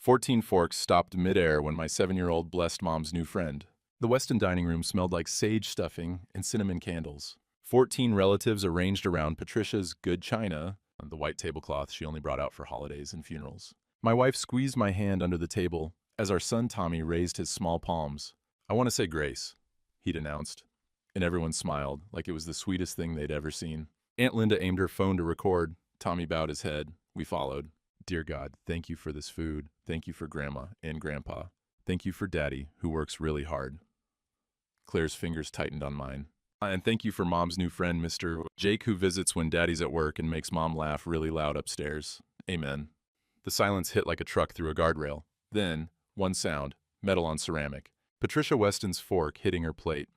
14 forks stopped midair when my 7-year-old blessed Mom's new friend. The Weston dining room smelled like sage stuffing and cinnamon candles. 14 relatives arranged around Patricia's good china, the white tablecloth she only brought out for holidays and funerals. My wife squeezed my hand under the table as our son Tommy raised his small palms. "I want to say grace," he'd announced, and everyone smiled like it was the sweetest thing they'd ever seen. Aunt Linda aimed her phone to record. Tommy bowed his head. We followed. "Dear God, thank you for this food. Thank you for Grandma and Grandpa. Thank you for Daddy, who works really hard." Claire's fingers tightened on mine. "And thank you for Mom's new friend, Mr. Jake, who visits when Daddy's at work and makes Mom laugh really loud upstairs. Amen." The silence hit like a truck through a guardrail. Then, one sound, metal on ceramic. Patricia Weston's fork hitting her plate.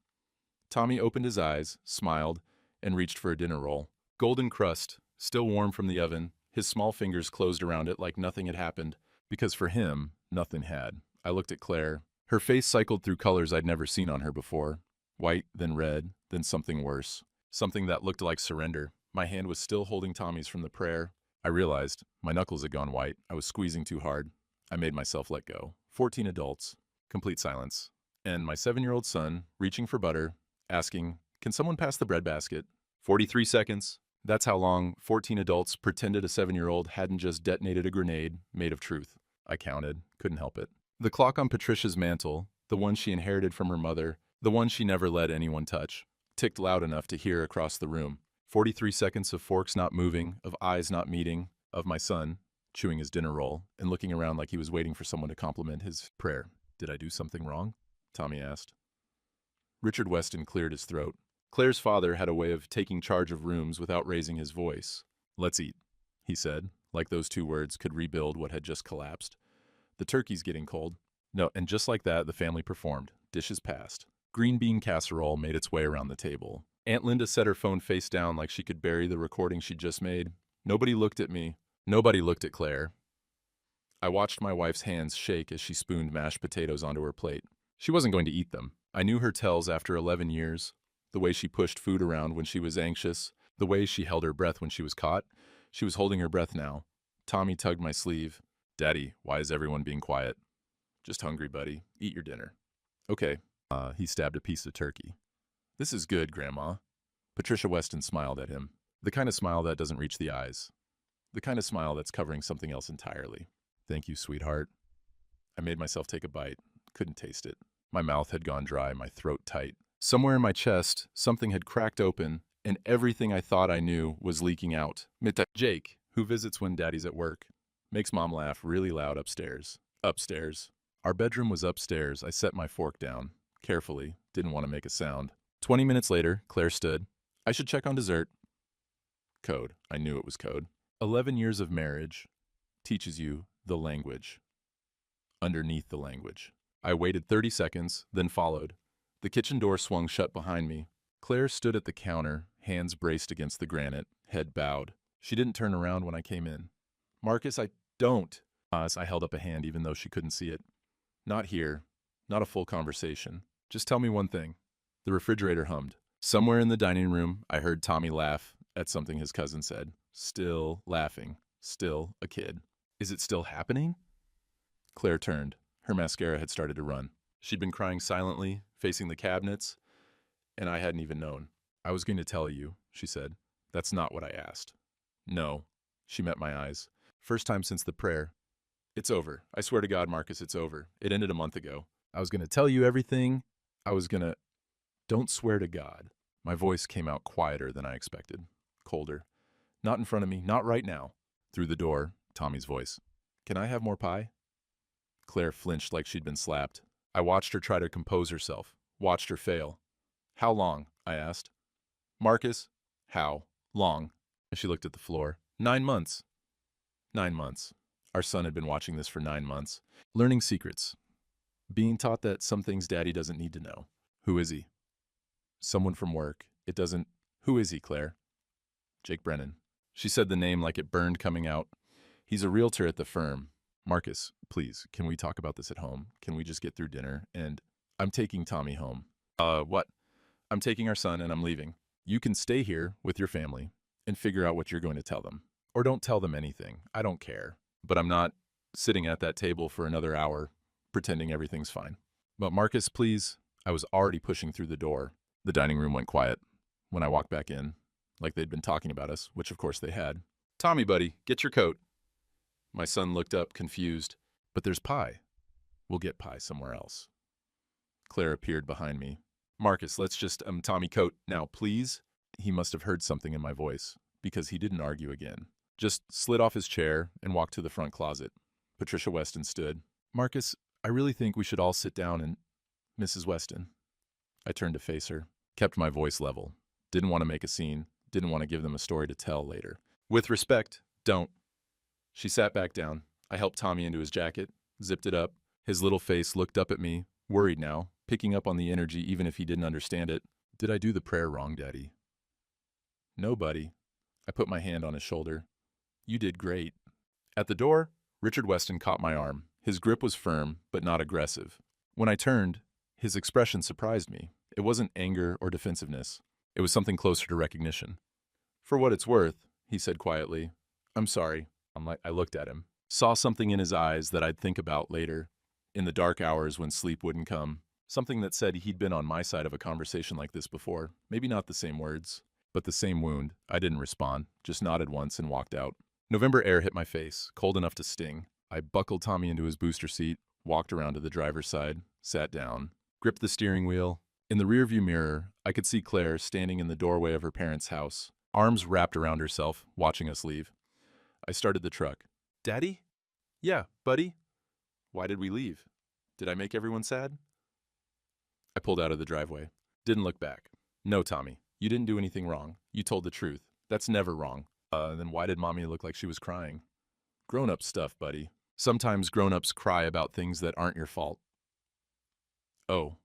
Tommy opened his eyes, smiled, and reached for a dinner roll. Golden crust, still warm from the oven, his small fingers closed around it like nothing had happened, because for him, nothing had. I looked at Claire. Her face cycled through colors I'd never seen on her before. White, then red, then something worse. Something that looked like surrender. My hand was still holding Tommy's from the prayer. I realized my knuckles had gone white. I was squeezing too hard. I made myself let go. 14 adults. Complete silence. And my 7-year-old son, reaching for butter, asking, "Can someone pass the breadbasket?" 43 seconds. That's how long 14 adults pretended a 7-year-old hadn't just detonated a grenade made of truth. I counted. Couldn't help it. The clock on Patricia's mantle, the one she inherited from her mother, the one she never let anyone touch, ticked loud enough to hear across the room. 43 seconds of forks not moving, of eyes not meeting, of my son chewing his dinner roll and looking around like he was waiting for someone to compliment his prayer. "Did I do something wrong?" Tommy asked. Richard Weston cleared his throat. Claire's father had a way of taking charge of rooms without raising his voice. "Let's eat," he said, like those two words could rebuild what had just collapsed. "The turkey's getting cold." No, and just like that, the family performed. Dishes passed. Green bean casserole made its way around the table. Aunt Linda set her phone face down like she could bury the recording she'd just made. Nobody looked at me. Nobody looked at Claire. I watched my wife's hands shake as she spooned mashed potatoes onto her plate. She wasn't going to eat them. I knew her tells after 11 years. The way she pushed food around when she was anxious. The way she held her breath when she was caught. She was holding her breath now. Tommy tugged my sleeve. "Daddy, why is everyone being quiet?" "Just hungry, buddy. Eat your dinner." "Okay." He stabbed a piece of turkey. "This is good, Grandma." Patricia Weston smiled at him. The kind of smile that doesn't reach the eyes. The kind of smile that's covering something else entirely. "Thank you, sweetheart." I made myself take a bite. Couldn't taste it. My mouth had gone dry, my throat tight. Somewhere in my chest, something had cracked open, and everything I thought I knew was leaking out. Jake, who visits when Daddy's at work, makes Mom laugh really loud upstairs. Upstairs. Our bedroom was upstairs. I set my fork down. Carefully. Didn't want to make a sound. 20 minutes later, Claire stood. "I should check on dessert." Code. I knew it was code. 11 years of marriage teaches you the language. Underneath the language. I waited 30 seconds, then followed. The kitchen door swung shut behind me. Claire stood at the counter, hands braced against the granite, head bowed. She didn't turn around when I came in. "Marcus, I don't." I held up a hand even though she couldn't see it. "Not here. Not a full conversation. Just tell me one thing." The refrigerator hummed. Somewhere in the dining room, I heard Tommy laugh at something his cousin said. Still laughing. Still a kid. "Is it still happening?" Claire turned. Her mascara had started to run. She'd been crying silently, facing the cabinets, and I hadn't even known. "I was going to tell you," she said. "That's not what I asked." "No." She met my eyes. "First time since the prayer. It's over. I swear to God, Marcus, it's over. It ended a month ago. I was going to tell you everything. I was going to—" "Don't swear to God." My voice came out quieter than I expected. Colder. "Not in front of me. Not right now." Through the door, Tommy's voice. "Can I have more pie?" Claire flinched like she'd been slapped. I watched her try to compose herself. Watched her fail. "How long?" I asked. "Marcus, how long?" She looked at the floor. 9 months. 9 months. Our son had been watching this for 9 months. Learning secrets. Being taught that some things Daddy doesn't need to know. "Who is he?" "Someone from work. It doesn't—" "Who is he, Claire?" "Jake Brennan." She said the name like it burned coming out. "He's a realtor at the firm. Marcus, please, can we talk about this at home? Can we just get through dinner? And I'm taking Tommy home." What?" "I'm taking our son and I'm leaving. You can stay here with your family and figure out what you're going to tell them. Or don't tell them anything. I don't care. But I'm not—" sitting at that table for another hour, pretending everything's fine. But Marcus, please. I was already pushing through the door. The dining room went quiet when I walked back in, like they'd been talking about us, which of course they had. Tommy, buddy, get your coat. My son looked up, confused. But there's pie. We'll get pie somewhere else. Claire appeared behind me. Marcus, let's just, Tommy, coat now, please. He must have heard something in my voice, because he didn't argue again. Just slid off his chair and walked to the front closet. Patricia Weston stood. Marcus, I really think we should all sit down and... Mrs. Weston. I turned to face her, kept my voice level. Didn't want to make a scene, didn't want to give them a story to tell later. With respect, don't. She sat back down. I helped Tommy into his jacket, zipped it up. His little face looked up at me, worried now, picking up on the energy even if he didn't understand it. Did I do the prayer wrong, Daddy? No, buddy. I put my hand on his shoulder. You did great. At the door, Richard Weston caught my arm. His grip was firm, but not aggressive. When I turned, his expression surprised me. It wasn't anger or defensiveness. It was something closer to recognition. For what it's worth, he said quietly, I'm sorry. I looked at him, saw something in his eyes that I'd think about later, in the dark hours when sleep wouldn't come. Something that said he'd been on my side of a conversation like this before. Maybe not the same words, but the same wound. I didn't respond, just nodded once and walked out. November air hit my face, cold enough to sting. I buckled Tommy into his booster seat, walked around to the driver's side, sat down, gripped the steering wheel. In the rearview mirror, I could see Claire standing in the doorway of her parents' house, arms wrapped around herself, watching us leave. I started the truck. Daddy? Yeah, buddy. Why did we leave? Did I make everyone sad? I pulled out of the driveway. Didn't look back. No, Tommy, you didn't do anything wrong. You told the truth. That's never wrong. Then why did Mommy look like she was crying? Grown-up stuff, buddy. Sometimes grown-ups cry about things that aren't your fault. Oh.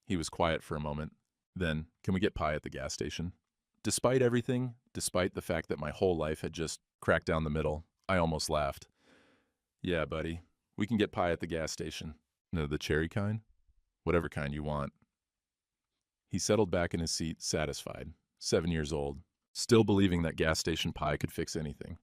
He was quiet for a moment. Then, can we get pie at the gas station? Despite everything, despite the fact that my whole life had just cracked down the middle, I almost laughed. Yeah, buddy. We can get pie at the gas station. No, the cherry kind? Whatever kind you want. He settled back in his seat, satisfied. 7 years old. Still believing that gas station pie could fix anything.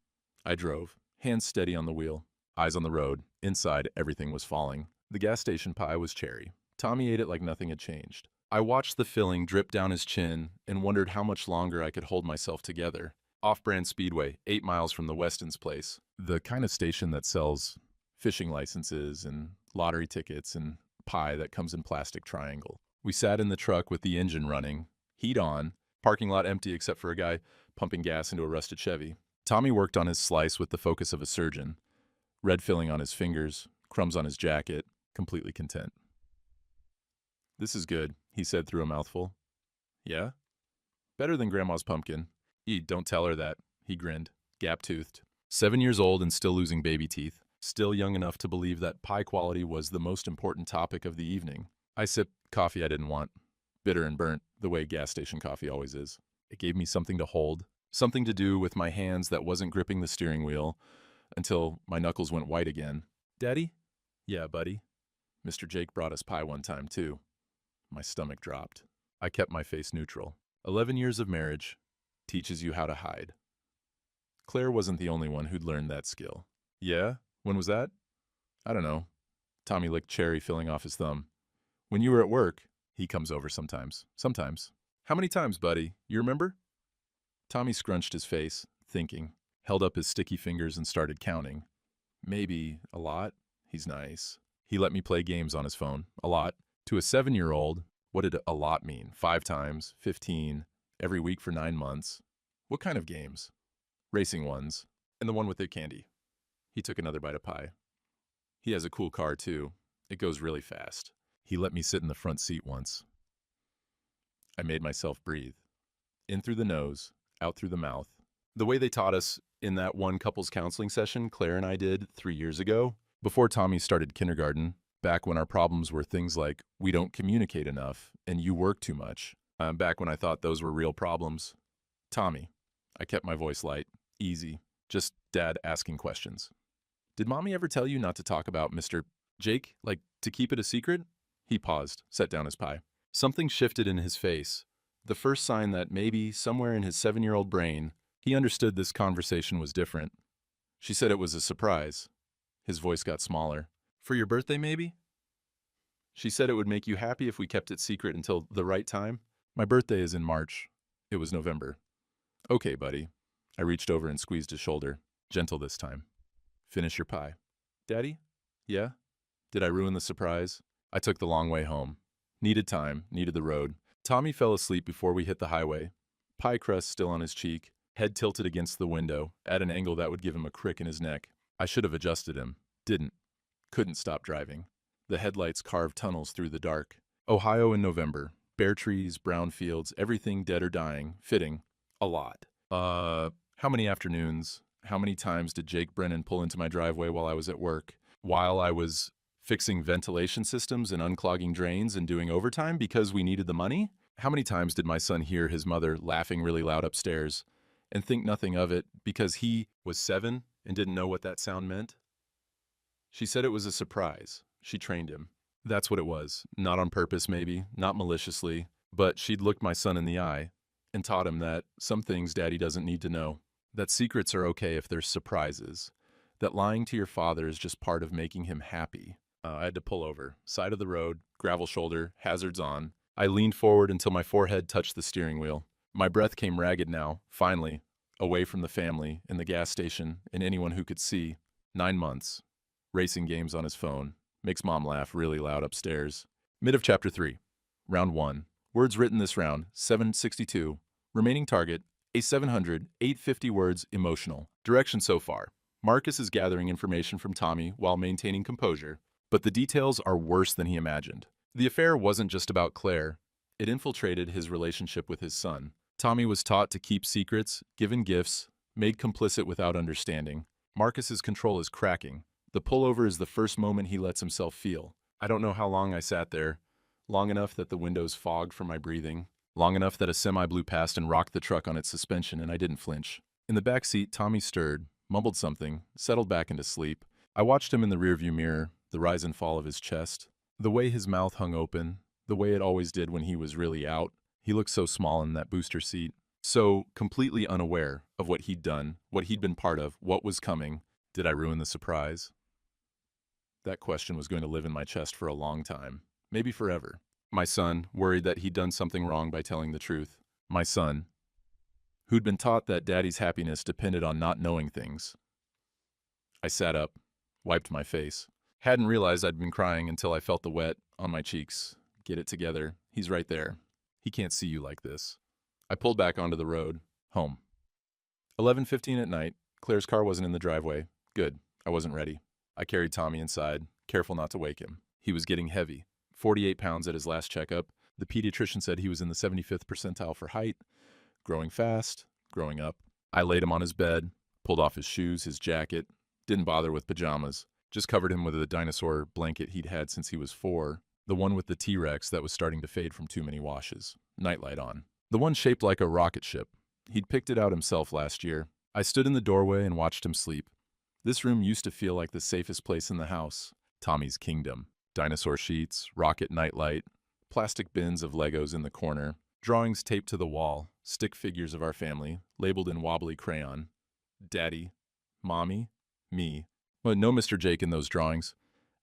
I drove, hands steady on the wheel, eyes on the road. Inside, everything was falling. The gas station pie was cherry. Tommy ate it like nothing had changed. I watched the filling drip down his chin and wondered how much longer I could hold myself together. Off-brand Speedway, 8 miles from the Weston's place. The kind of station that sells fishing licenses and lottery tickets and pie that comes in plastic triangle. We sat in the truck with the engine running, heat on, parking lot empty except for a guy pumping gas into a rusted Chevy. Tommy worked on his slice with the focus of a surgeon. Red filling on his fingers, crumbs on his jacket, completely content. This is good, he said through a mouthful. Yeah? Better than Grandma's pumpkin. Don't tell her that, he grinned, gap-toothed. 7 years old and still losing baby teeth. Still young enough to believe that pie quality was the most important topic of the evening. I sipped coffee I didn't want. Bitter and burnt, the way gas station coffee always is. It gave me something to hold, something to do with my hands that wasn't gripping the steering wheel until my knuckles went white again. Daddy? Yeah, buddy. Mr. Jake brought us pie one time, too. My stomach dropped. I kept my face neutral. 11 years of marriage teaches you how to hide. Claire wasn't the only one who'd learned that skill. Yeah? When was that? I don't know. Tommy licked cherry filling off his thumb. When you were at work, he comes over sometimes. Sometimes. How many times, buddy? You remember? Tommy scrunched his face, thinking, held up his sticky fingers and started counting. Maybe a lot. He's nice. He let me play games on his phone. A lot. To a 7-year-old, what did a lot mean? 5 times, 15, every week for 9 months. What kind of games? Racing ones. And the one with the candy. He took another bite of pie. He has a cool car, too. It goes really fast. He let me sit in the front seat once. I made myself breathe. In through the nose, out through the mouth. The way they taught us in that one couples counseling session Claire and I did 3 years ago, before Tommy started kindergarten, back when our problems were things like, we don't communicate enough and you work too much. Back when I thought those were real problems. Tommy. I kept my voice light, easy, just Dad asking questions. Did Mommy ever tell you not to talk about Mr. Jake, like to keep it a secret? He paused, set down his pie. Something shifted in his face, the first sign that maybe somewhere in his 7-year-old brain, he understood this conversation was different. She said it was a surprise. His voice got smaller. For your birthday, maybe? She said it would make you happy if we kept it secret until the right time. My birthday is in March. It was November. Okay, buddy. I reached over and squeezed his shoulder. Gentle this time. Finish your pie. Daddy? Yeah? Did I ruin the surprise? I took the long way home. Needed time, needed the road. Tommy fell asleep before we hit the highway. Pie crust still on his cheek, head tilted against the window, at an angle that would give him a crick in his neck. I should have adjusted him. Didn't. Couldn't stop driving. The headlights carved tunnels through the dark. Ohio in November. Bare trees, brown fields, everything dead or dying. Fitting. A lot. How many afternoons, how many times did Jake Brennan pull into my driveway while I was at work? While I was fixing ventilation systems and unclogging drains and doing overtime because we needed the money? How many times did my son hear his mother laughing really loud upstairs and think nothing of it because he was 7 and didn't know what that sound meant? She said it was a surprise. She trained him. That's what it was. Not on purpose, maybe, not maliciously, but she'd looked my son in the eye and taught him that some things Daddy doesn't need to know. That secrets are okay if there's surprises. That lying to your father is just part of making him happy. I had to pull over. Side of the road, gravel shoulder, hazards on. I leaned forward until my forehead touched the steering wheel. My breath came ragged now, finally, away from the family, and the gas station, and anyone who could see. 9 months. Racing games on his phone. Makes mom laugh really loud upstairs. Mid of chapter 3. Round 1. Words written this round, 762. Remaining target, a 700, 850 words, emotional. Direction so far. Marcus is gathering information from Tommy while maintaining composure, but the details are worse than he imagined. The affair wasn't just about Claire. It infiltrated his relationship with his son. Tommy was taught to keep secrets, given gifts, made complicit without understanding. Marcus's control is cracking. The pullover is the first moment he lets himself feel. I don't know how long I sat there. Long enough that the windows fogged from my breathing. Long enough that a semi blew past and rocked the truck on its suspension, and I didn't flinch. In the back seat, Tommy stirred, mumbled something, settled back into sleep. I watched him in the rearview mirror, the rise and fall of his chest. The way his mouth hung open, the way it always did when he was really out. He looked so small in that booster seat. So completely unaware of what he'd done, what he'd been part of, what was coming. Did I ruin the surprise? That question was going to live in my chest for a long time. Maybe forever. My son, worried that he'd done something wrong by telling the truth. My son, who'd been taught that Daddy's happiness depended on not knowing things. I sat up, wiped my face. Hadn't realized I'd been crying until I felt the wet on my cheeks. Get it together. He's right there. He can't see you like this. I pulled back onto the road. Home. 11:15 at night. Claire's car wasn't in the driveway. Good. I wasn't ready. I carried Tommy inside, careful not to wake him. He was getting heavy. 48 pounds at his last checkup. The pediatrician said he was in the 75th percentile for height. Growing fast. Growing up. I laid him on his bed, pulled off his shoes, his jacket. Didn't bother with pajamas. Just covered him with a dinosaur blanket he'd had since he was 4. The one with the T-Rex that was starting to fade from too many washes. Nightlight on. The one shaped like a rocket ship. He'd picked it out himself last year. I stood in the doorway and watched him sleep. This room used to feel like the safest place in the house. Tommy's kingdom. Dinosaur sheets, rocket nightlight, plastic bins of Legos in the corner, drawings taped to the wall, stick figures of our family, labeled in wobbly crayon. Daddy, Mommy, me. But no Mr. Jake in those drawings.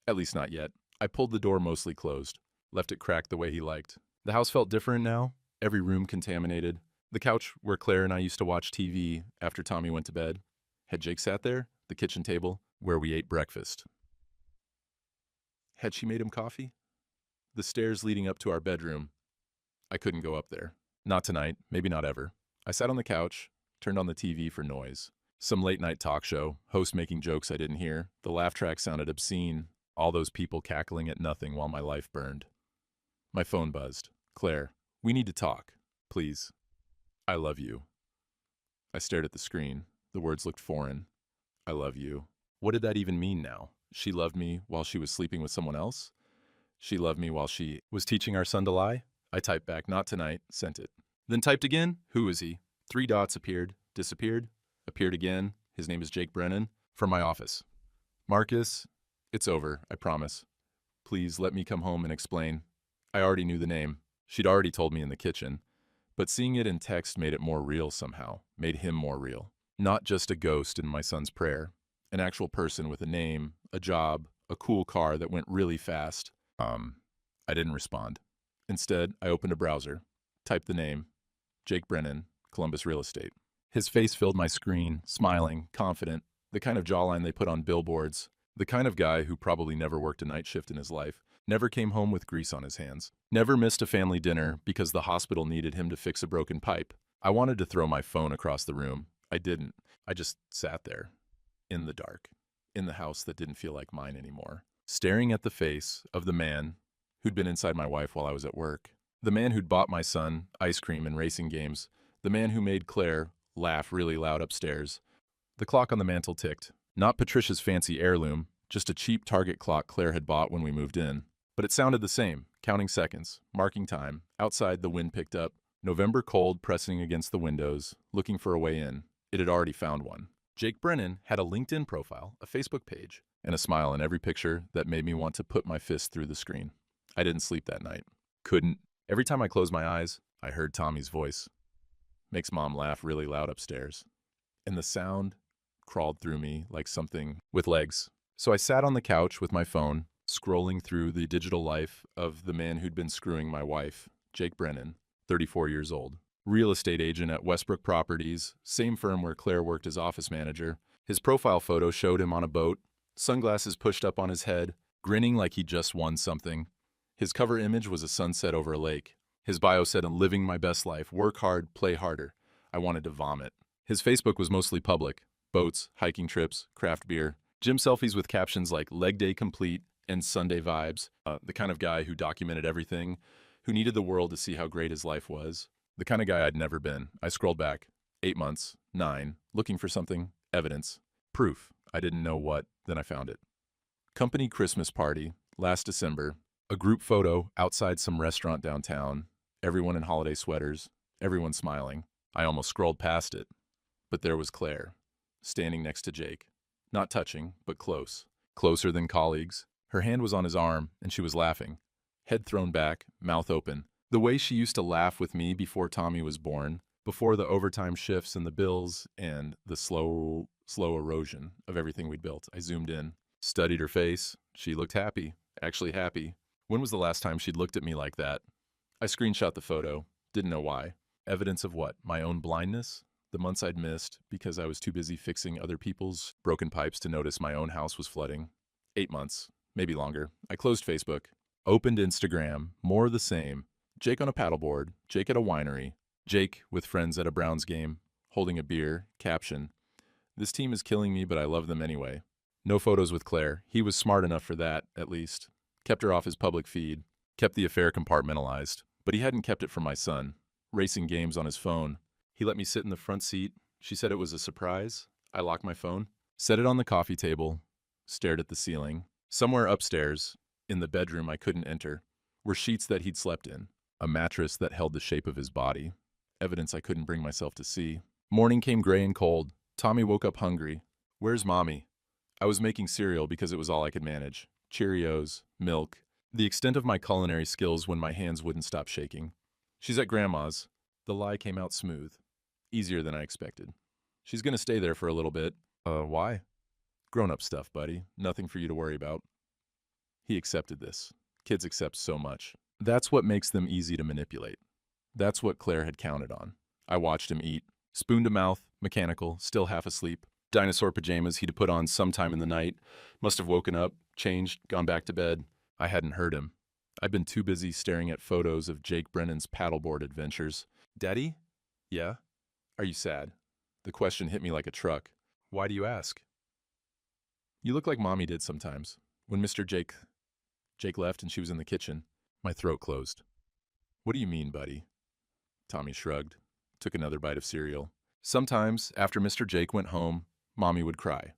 At least not yet. I pulled the door mostly closed, left it cracked the way he liked. The house felt different now, every room contaminated. The couch where Claire and I used to watch TV after Tommy went to bed. Had Jake sat there? The kitchen table where we ate breakfast. Had she made him coffee? The stairs leading up to our bedroom. I couldn't go up there. Not tonight, maybe not ever. I sat on the couch, turned on the TV for noise. Some late-night talk show, host making jokes I didn't hear. The laugh track sounded obscene. All those people cackling at nothing while my life burned. My phone buzzed. Claire, we need to talk. Please. I love you. I stared at the screen. The words looked foreign. I love you. What did that even mean now? She loved me while she was sleeping with someone else? She loved me while she was teaching our son to lie? I typed back, not tonight, sent it. Then typed again, who is he? 3 dots appeared, disappeared, appeared again. His name is Jake Brennan. From my office. Marcus, it's over, I promise. Please let me come home and explain. I already knew the name. She'd already told me in the kitchen. But seeing it in text made it more real somehow, made him more real. Not just a ghost in my son's prayer. An actual person with a name, a job, a cool car that went really fast. I didn't respond. Instead, I opened a browser, typed the name, Jake Brennan, Columbus Real Estate. His face filled my screen, smiling, confident, the kind of jawline they put on billboards, the kind of guy who probably never worked a night shift in his life, never came home with grease on his hands, never missed a family dinner because the hospital needed him to fix a broken pipe. I wanted to throw my phone across the room. I didn't. I just sat there, in the dark, in the house that didn't feel like mine anymore, staring at the face of the man who'd been inside my wife while I was at work, the man who'd bought my son ice cream and racing games, the man who made Claire laugh really loud upstairs. The clock on the mantel ticked. Not Patricia's fancy heirloom, just a cheap Target clock Claire had bought when we moved in. But it sounded the same, counting seconds, marking time. Outside, the wind picked up. November cold pressing against the windows, looking for a way in. It had already found one. Jake Brennan had a LinkedIn profile, a Facebook page, and a smile in every picture that made me want to put my fist through the screen. I didn't sleep that night. Couldn't. Every time I closed my eyes, I heard Tommy's voice. Makes Mom laugh really loud upstairs. And the sound crawled through me like something with legs. So I sat on the couch with my phone, scrolling through the digital life of the man who'd been screwing my wife, Jake Brennan, 34 years old. Real estate agent at Westbrook Properties, same firm where Claire worked as office manager. His profile photo showed him on a boat, sunglasses pushed up on his head, grinning like he just won something. His cover image was a sunset over a lake. His bio said, "I'm living my best life, work hard, play harder." I wanted to vomit. His Facebook was mostly public. Boats, hiking trips, craft beer, gym selfies with captions like "leg day complete" and "Sunday vibes." The kind of guy who documented everything, who needed the world to see how great his life was. The kind of guy I'd never been. I scrolled back. 8 months, 9, looking for something, evidence, proof. I didn't know what, then I found it. Company Christmas party, last December. A group photo outside some restaurant downtown. Everyone in holiday sweaters, everyone smiling. I almost scrolled past it. But there was Claire, standing next to Jake. Not touching, but close. Closer than colleagues. Her hand was on his arm, and she was laughing. Head thrown back, mouth open. The way she used to laugh with me before Tommy was born, before the overtime shifts and the bills and the slow erosion of everything we'd built. I zoomed in, studied her face. She looked happy, actually happy. When was the last time she'd looked at me like that? I screenshot the photo, didn't know why. Evidence of what? My own blindness? The months I'd missed because I was too busy fixing other people's broken pipes to notice my own house was flooding. 8 months, maybe longer. I closed Facebook, opened Instagram, more of the same. Jake on a paddleboard, Jake at a winery, Jake with friends at a Browns game, holding a beer, caption, "This team is killing me, but I love them anyway." No photos with Claire. He was smart enough for that, at least. Kept her off his public feed, kept the affair compartmentalized. But he hadn't kept it from my son. Racing games on his phone. He let me sit in the front seat. She said it was a surprise. I locked my phone, set it on the coffee table, stared at the ceiling. Somewhere upstairs, in the bedroom I couldn't enter, were sheets that he'd slept in. A mattress that held the shape of his body. Evidence I couldn't bring myself to see. Morning came gray and cold. Tommy woke up hungry. "Where's Mommy?" I was making cereal because it was all I could manage. Cheerios, milk. The extent of my culinary skills when my hands wouldn't stop shaking. "She's at Grandma's." The lie came out smooth. Easier than I expected. "She's gonna stay there for a little bit." Why?" "Grown-up stuff, buddy. Nothing for you to worry about." He accepted this. Kids accept so much. That's what makes them easy to manipulate. That's what Claire had counted on. I watched him eat. Spoon to mouth, mechanical, still half asleep. Dinosaur pajamas he'd put on sometime in the night. Must have woken up, changed, gone back to bed. I hadn't heard him. I'd been too busy staring at photos of Jake Brennan's paddleboard adventures. "Daddy?" "Yeah?" "Are you sad?" The question hit me like a truck. "Why do you ask?" "You look like Mommy did sometimes. When Mr. Jake left and she was in the kitchen." My throat closed. "What do you mean, buddy?" Tommy shrugged, took another bite of cereal. "Sometimes, after Mr. Jake went home, Mommy would cry.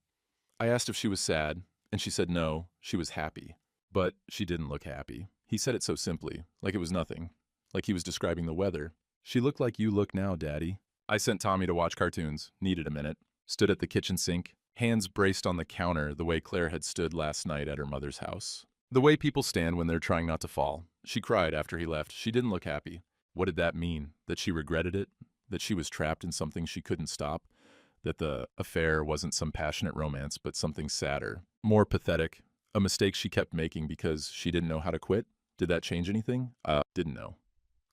I asked if she was sad, and she said no, she was happy. But she didn't look happy. He said it so simply, like it was nothing, like he was describing the weather. 'She looked like you look now, Daddy.'" I sent Tommy to watch cartoons, needed a minute, stood at the kitchen sink, hands braced on the counter the way Claire had stood last night at her mother's house. The way people stand when they're trying not to fall. She cried after he left. She didn't look happy. What did that mean? That she regretted it? That she was trapped in something she couldn't stop? that the affair wasn't some passionate romance, but something sadder, more pathetic, a mistake she kept making because she didn't know how to quit. Did that change anything? Didn't know.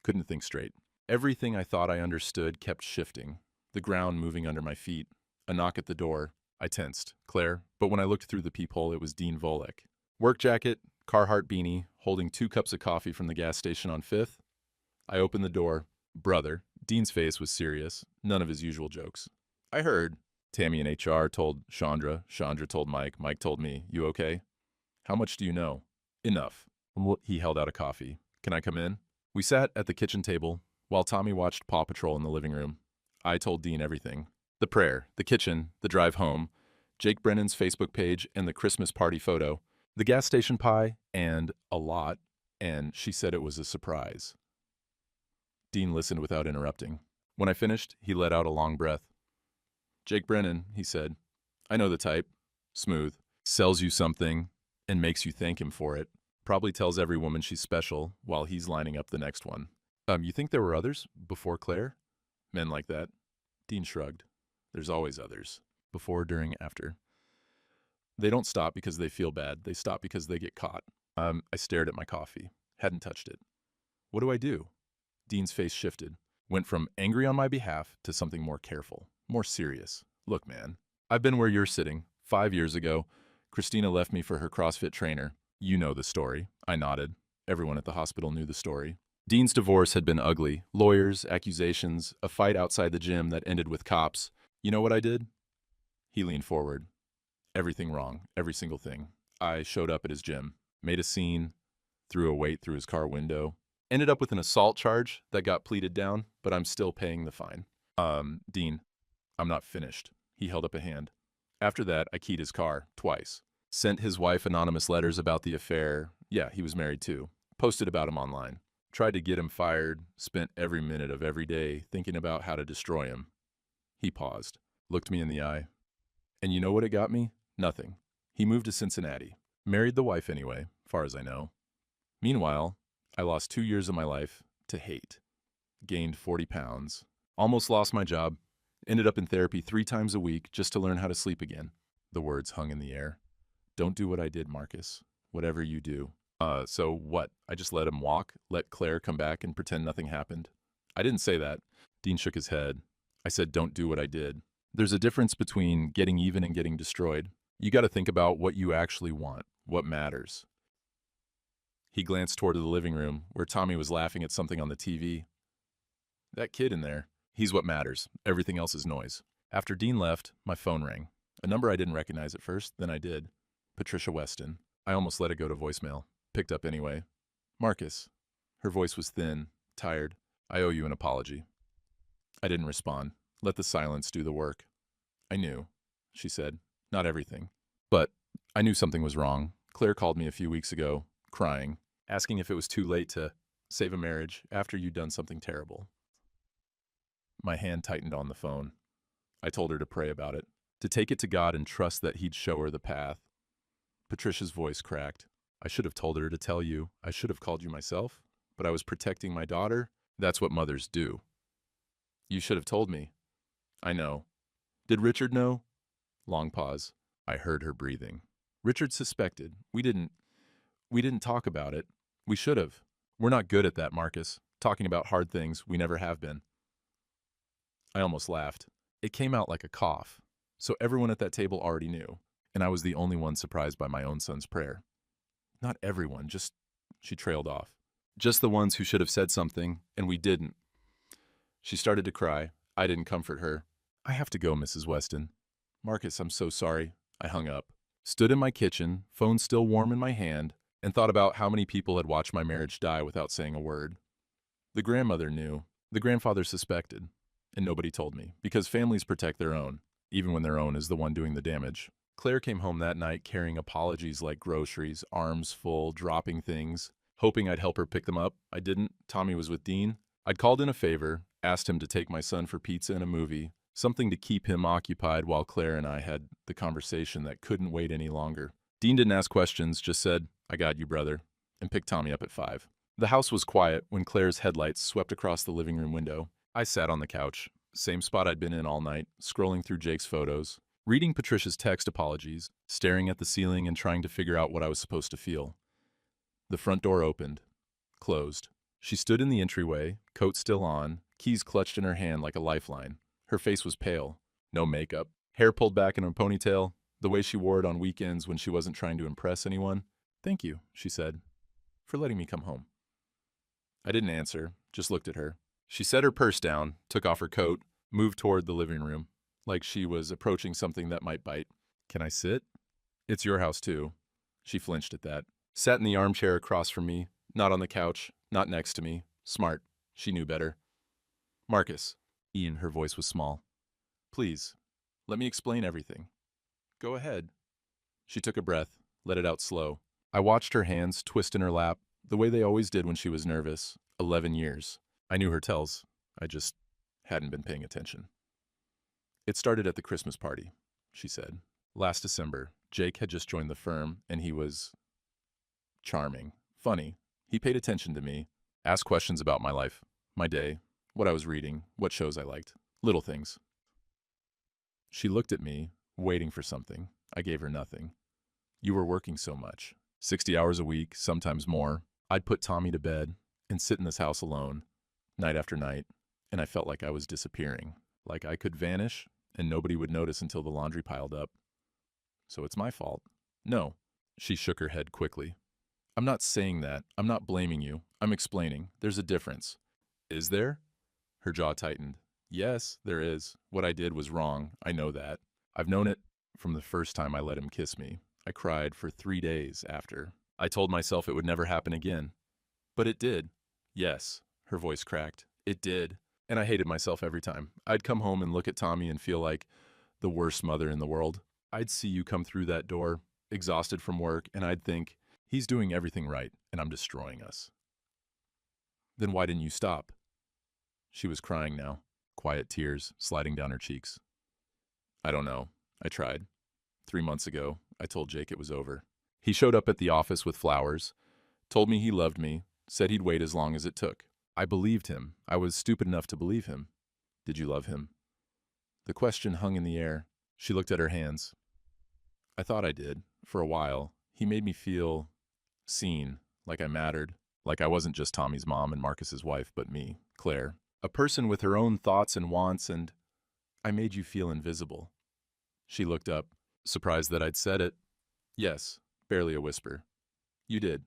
Couldn't think straight. Everything I thought I understood kept shifting, the ground moving under my feet. A knock at the door. I tensed. Claire. But when I looked through the peephole, it was Dean Volek. Work jacket, Carhartt beanie, holding 2 cups of coffee from the gas station on 5th. I opened the door. Brother. Dean's face was serious, none of his usual jokes. I heard. Tammy in HR told Chandra. Chandra told Mike. Mike told me. You okay? How much do you know? Enough. He held out a coffee. Can I come in? We sat at the kitchen table while Tommy watched Paw Patrol in the living room. I told Dean everything. The prayer, the kitchen, the drive home, Jake Brennan's Facebook page and the Christmas party photo, the gas station pie, and a lot, and she said it was a surprise. Dean listened without interrupting. When I finished, he let out a long breath. Jake Brennan, he said. I know the type. Smooth. Sells you something and makes you thank him for it. Probably tells every woman she's special while he's lining up the next one. You think there were others before Claire? Men like that? Dean shrugged. There's always others. Before, during, after. They don't stop because they feel bad. They stop because they get caught. I stared at my coffee. Hadn't touched it. What do I do? Dean's face shifted. Went from angry on my behalf to something more careful, more serious. Look, man, I've been where you're sitting. 5 years ago, Christina left me for her CrossFit trainer. You know the story. I nodded. Everyone at the hospital knew the story. Dean's divorce had been ugly. Lawyers, accusations, a fight outside the gym that ended with cops. You know what I did? He leaned forward. Everything wrong. Every single thing. I showed up at his gym, made a scene, threw a weight through his car window. Ended up with an assault charge that got pleaded down, but I'm still paying the fine. Dean, I'm not finished. He held up a hand. After that, I keyed his car, twice. Sent his wife anonymous letters about the affair. Yeah, he was married too. Posted about him online. Tried to get him fired. Spent every minute of every day thinking about how to destroy him. He paused. Looked me in the eye. And you know what it got me? Nothing. He moved to Cincinnati. Married the wife anyway, far as I know. Meanwhile, I lost 2 years of my life to hate. Gained 40 pounds. Almost lost my job. Ended up in therapy 3 times a week just to learn how to sleep again. The words hung in the air. Don't do what I did, Marcus. Whatever you do. So what? I just let him walk? Let Claire come back and pretend nothing happened? I didn't say that. Dean shook his head. I said don't do what I did. There's a difference between getting even and getting destroyed. You got to think about what you actually want, what matters. He glanced toward the living room, where Tommy was laughing at something on the TV. That kid in there, he's what matters. Everything else is noise. After Dean left, my phone rang. A number I didn't recognize at first, then I did. Patricia Weston. I almost let it go to voicemail. Picked up anyway. Marcus. Her voice was thin, tired. I owe you an apology. I didn't respond. Let the silence do the work. I knew, she said. Not everything. But I knew something was wrong. Claire called me a few weeks ago, crying, asking if it was too late to save a marriage after you'd done something terrible. My hand tightened on the phone. I told her to pray about it, to take it to God and trust that he'd show her the path. Patricia's voice cracked. I should have told her to tell you. I should have called you myself, but I was protecting my daughter. That's what mothers do. You should have told me. I know. Did Richard know? Long pause. I heard her breathing. Richard suspected. We didn't talk about it. We should have. We're not good at that, Marcus. Talking about hard things. We never have been. I almost laughed. It came out like a cough. So everyone at that table already knew, and I was the only one surprised by my own son's prayer. Not everyone, just, she trailed off. Just the ones who should have said something, and we didn't. She started to cry. I didn't comfort her. I have to go, Mrs. Weston. Marcus, I'm so sorry. I hung up. Stood in my kitchen, phone still warm in my hand, and thought about how many people had watched my marriage die without saying a word. The grandmother knew. The grandfather suspected. And nobody told me, because families protect their own, even when their own is the one doing the damage. Claire came home that night carrying apologies like groceries, arms full, dropping things, hoping I'd help her pick them up. I didn't. Tommy was with Dean. I'd called in a favor, asked him to take my son for pizza and a movie, something to keep him occupied while Claire and I had the conversation that couldn't wait any longer. Dean didn't ask questions, just said, I got you, brother, and picked Tommy up at 5. The house was quiet when Claire's headlights swept across the living room window. I sat on the couch, Same spot I'd been in all night, scrolling through Jake's photos, reading Patricia's text apologies, staring at the ceiling and trying to figure out what I was supposed to feel. The front door opened, closed. She stood in the entryway, coat still on, keys clutched in her hand like a lifeline. Her face was pale, no makeup, hair pulled back in a ponytail, the way she wore it on weekends when she wasn't trying to impress anyone. "Thank you," she said, "for letting me come home." I didn't answer, just looked at her. She set her purse down, took off her coat, moved toward the living room, like she was approaching something that might bite. "Can I sit?" "It's your house, too." She flinched at that. Sat in the armchair across from me, not on the couch, not next to me. Smart. She knew better. "Marcus." Ian, her voice was small. "Please, let me explain everything." "Go ahead." She took a breath, let it out slow. I watched her hands twist in her lap, the way they always did when she was nervous. 11 years. I knew her tells. I just hadn't been paying attention. "It started at the Christmas party," she said. "Last December, Jake had just joined the firm, and he was charming, funny. He paid attention to me, asked questions about my life, my day, what I was reading, what shows I liked, little things." She looked at me, waiting for something. I gave her nothing. "You were working so much. 60 hours a week, sometimes more. I'd put Tommy to bed and sit in this house alone, night after night, and I felt like I was disappearing, like I could vanish and nobody would notice until the laundry piled up. So it's my fault." "No." She shook her head quickly. "I'm not saying that. I'm not blaming you. I'm explaining. There's a difference." "Is there?" Her jaw tightened. "Yes, there is. What I did was wrong. I know that. I've known it from the first time I let him kiss me. I cried for 3 days after. I told myself it would never happen again. But it did. Yes." Her voice cracked. "It did. And I hated myself every time. I'd come home and look at Tommy and feel like the worst mother in the world. I'd see you come through that door, exhausted from work, and I'd think, he's doing everything right, and I'm destroying us. Then why didn't you stop?" She was crying now, quiet tears sliding down her cheeks. "I don't know. I tried. 3 months ago, I told Jake it was over. He showed up at the office with flowers, told me he loved me, said he'd wait as long as it took. I believed him. I was stupid enough to believe him. Did you love him?" The question hung in the air. She looked at her hands. "I thought I did, for a while. He made me feel seen, like I mattered, like I wasn't just Tommy's mom and Marcus's wife, but me, Claire. A person with her own thoughts and wants, and I made you feel invisible." She looked up, surprised that I'd said it. "Yes," barely a whisper. "You did."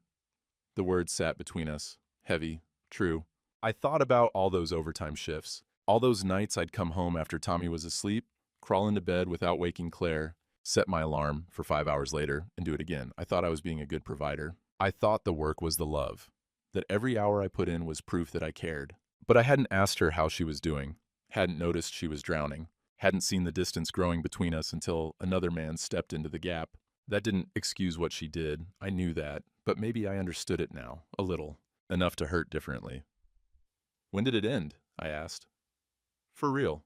The words sat between us, heavy, true. I thought about all those overtime shifts, all those nights I'd come home after Tommy was asleep, crawl into bed without waking Claire, set my alarm for 5 hours later, and do it again. I thought I was being a good provider. I thought the work was the love, that every hour I put in was proof that I cared. But I hadn't asked her how she was doing, hadn't noticed she was drowning, hadn't seen the distance growing between us until another man stepped into the gap. That didn't excuse what she did. I knew that, but maybe I understood it now, a little, enough to hurt differently. "When did it end?" I asked. "For real."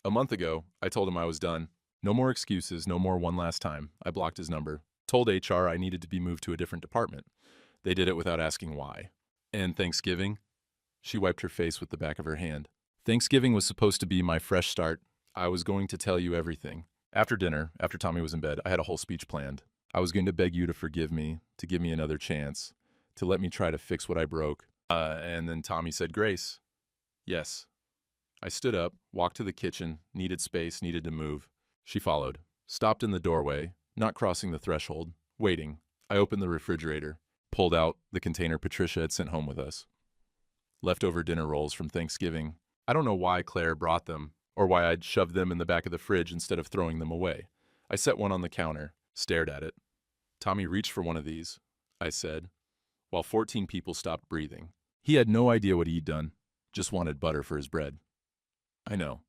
"A month ago, I told him I was done. No more excuses, no more one last time." I blocked his number. Told HR I needed to be moved to a different department. They did it without asking why. "And Thanksgiving?" She wiped her face with the back of her hand. "Thanksgiving was supposed to be my fresh start. I was going to tell you everything. After dinner, after Tommy was in bed, I had a whole speech planned. I was going to beg you to forgive me, to give me another chance, to let me try to fix what I broke. And then Tommy said grace." "Yes." I stood up, walked to the kitchen, needed space, needed to move. She followed, stopped in the doorway, not crossing the threshold, waiting. I opened the refrigerator, pulled out the container Patricia had sent home with us. Leftover dinner rolls from Thanksgiving. I don't know why Claire brought them, or why I'd shoved them in the back of the fridge instead of throwing them away. I set one on the counter, stared at it. "Tommy reached for one of these," I said, while 14 people stopped breathing. He had no idea what he'd done, just wanted butter for his bread. "I know.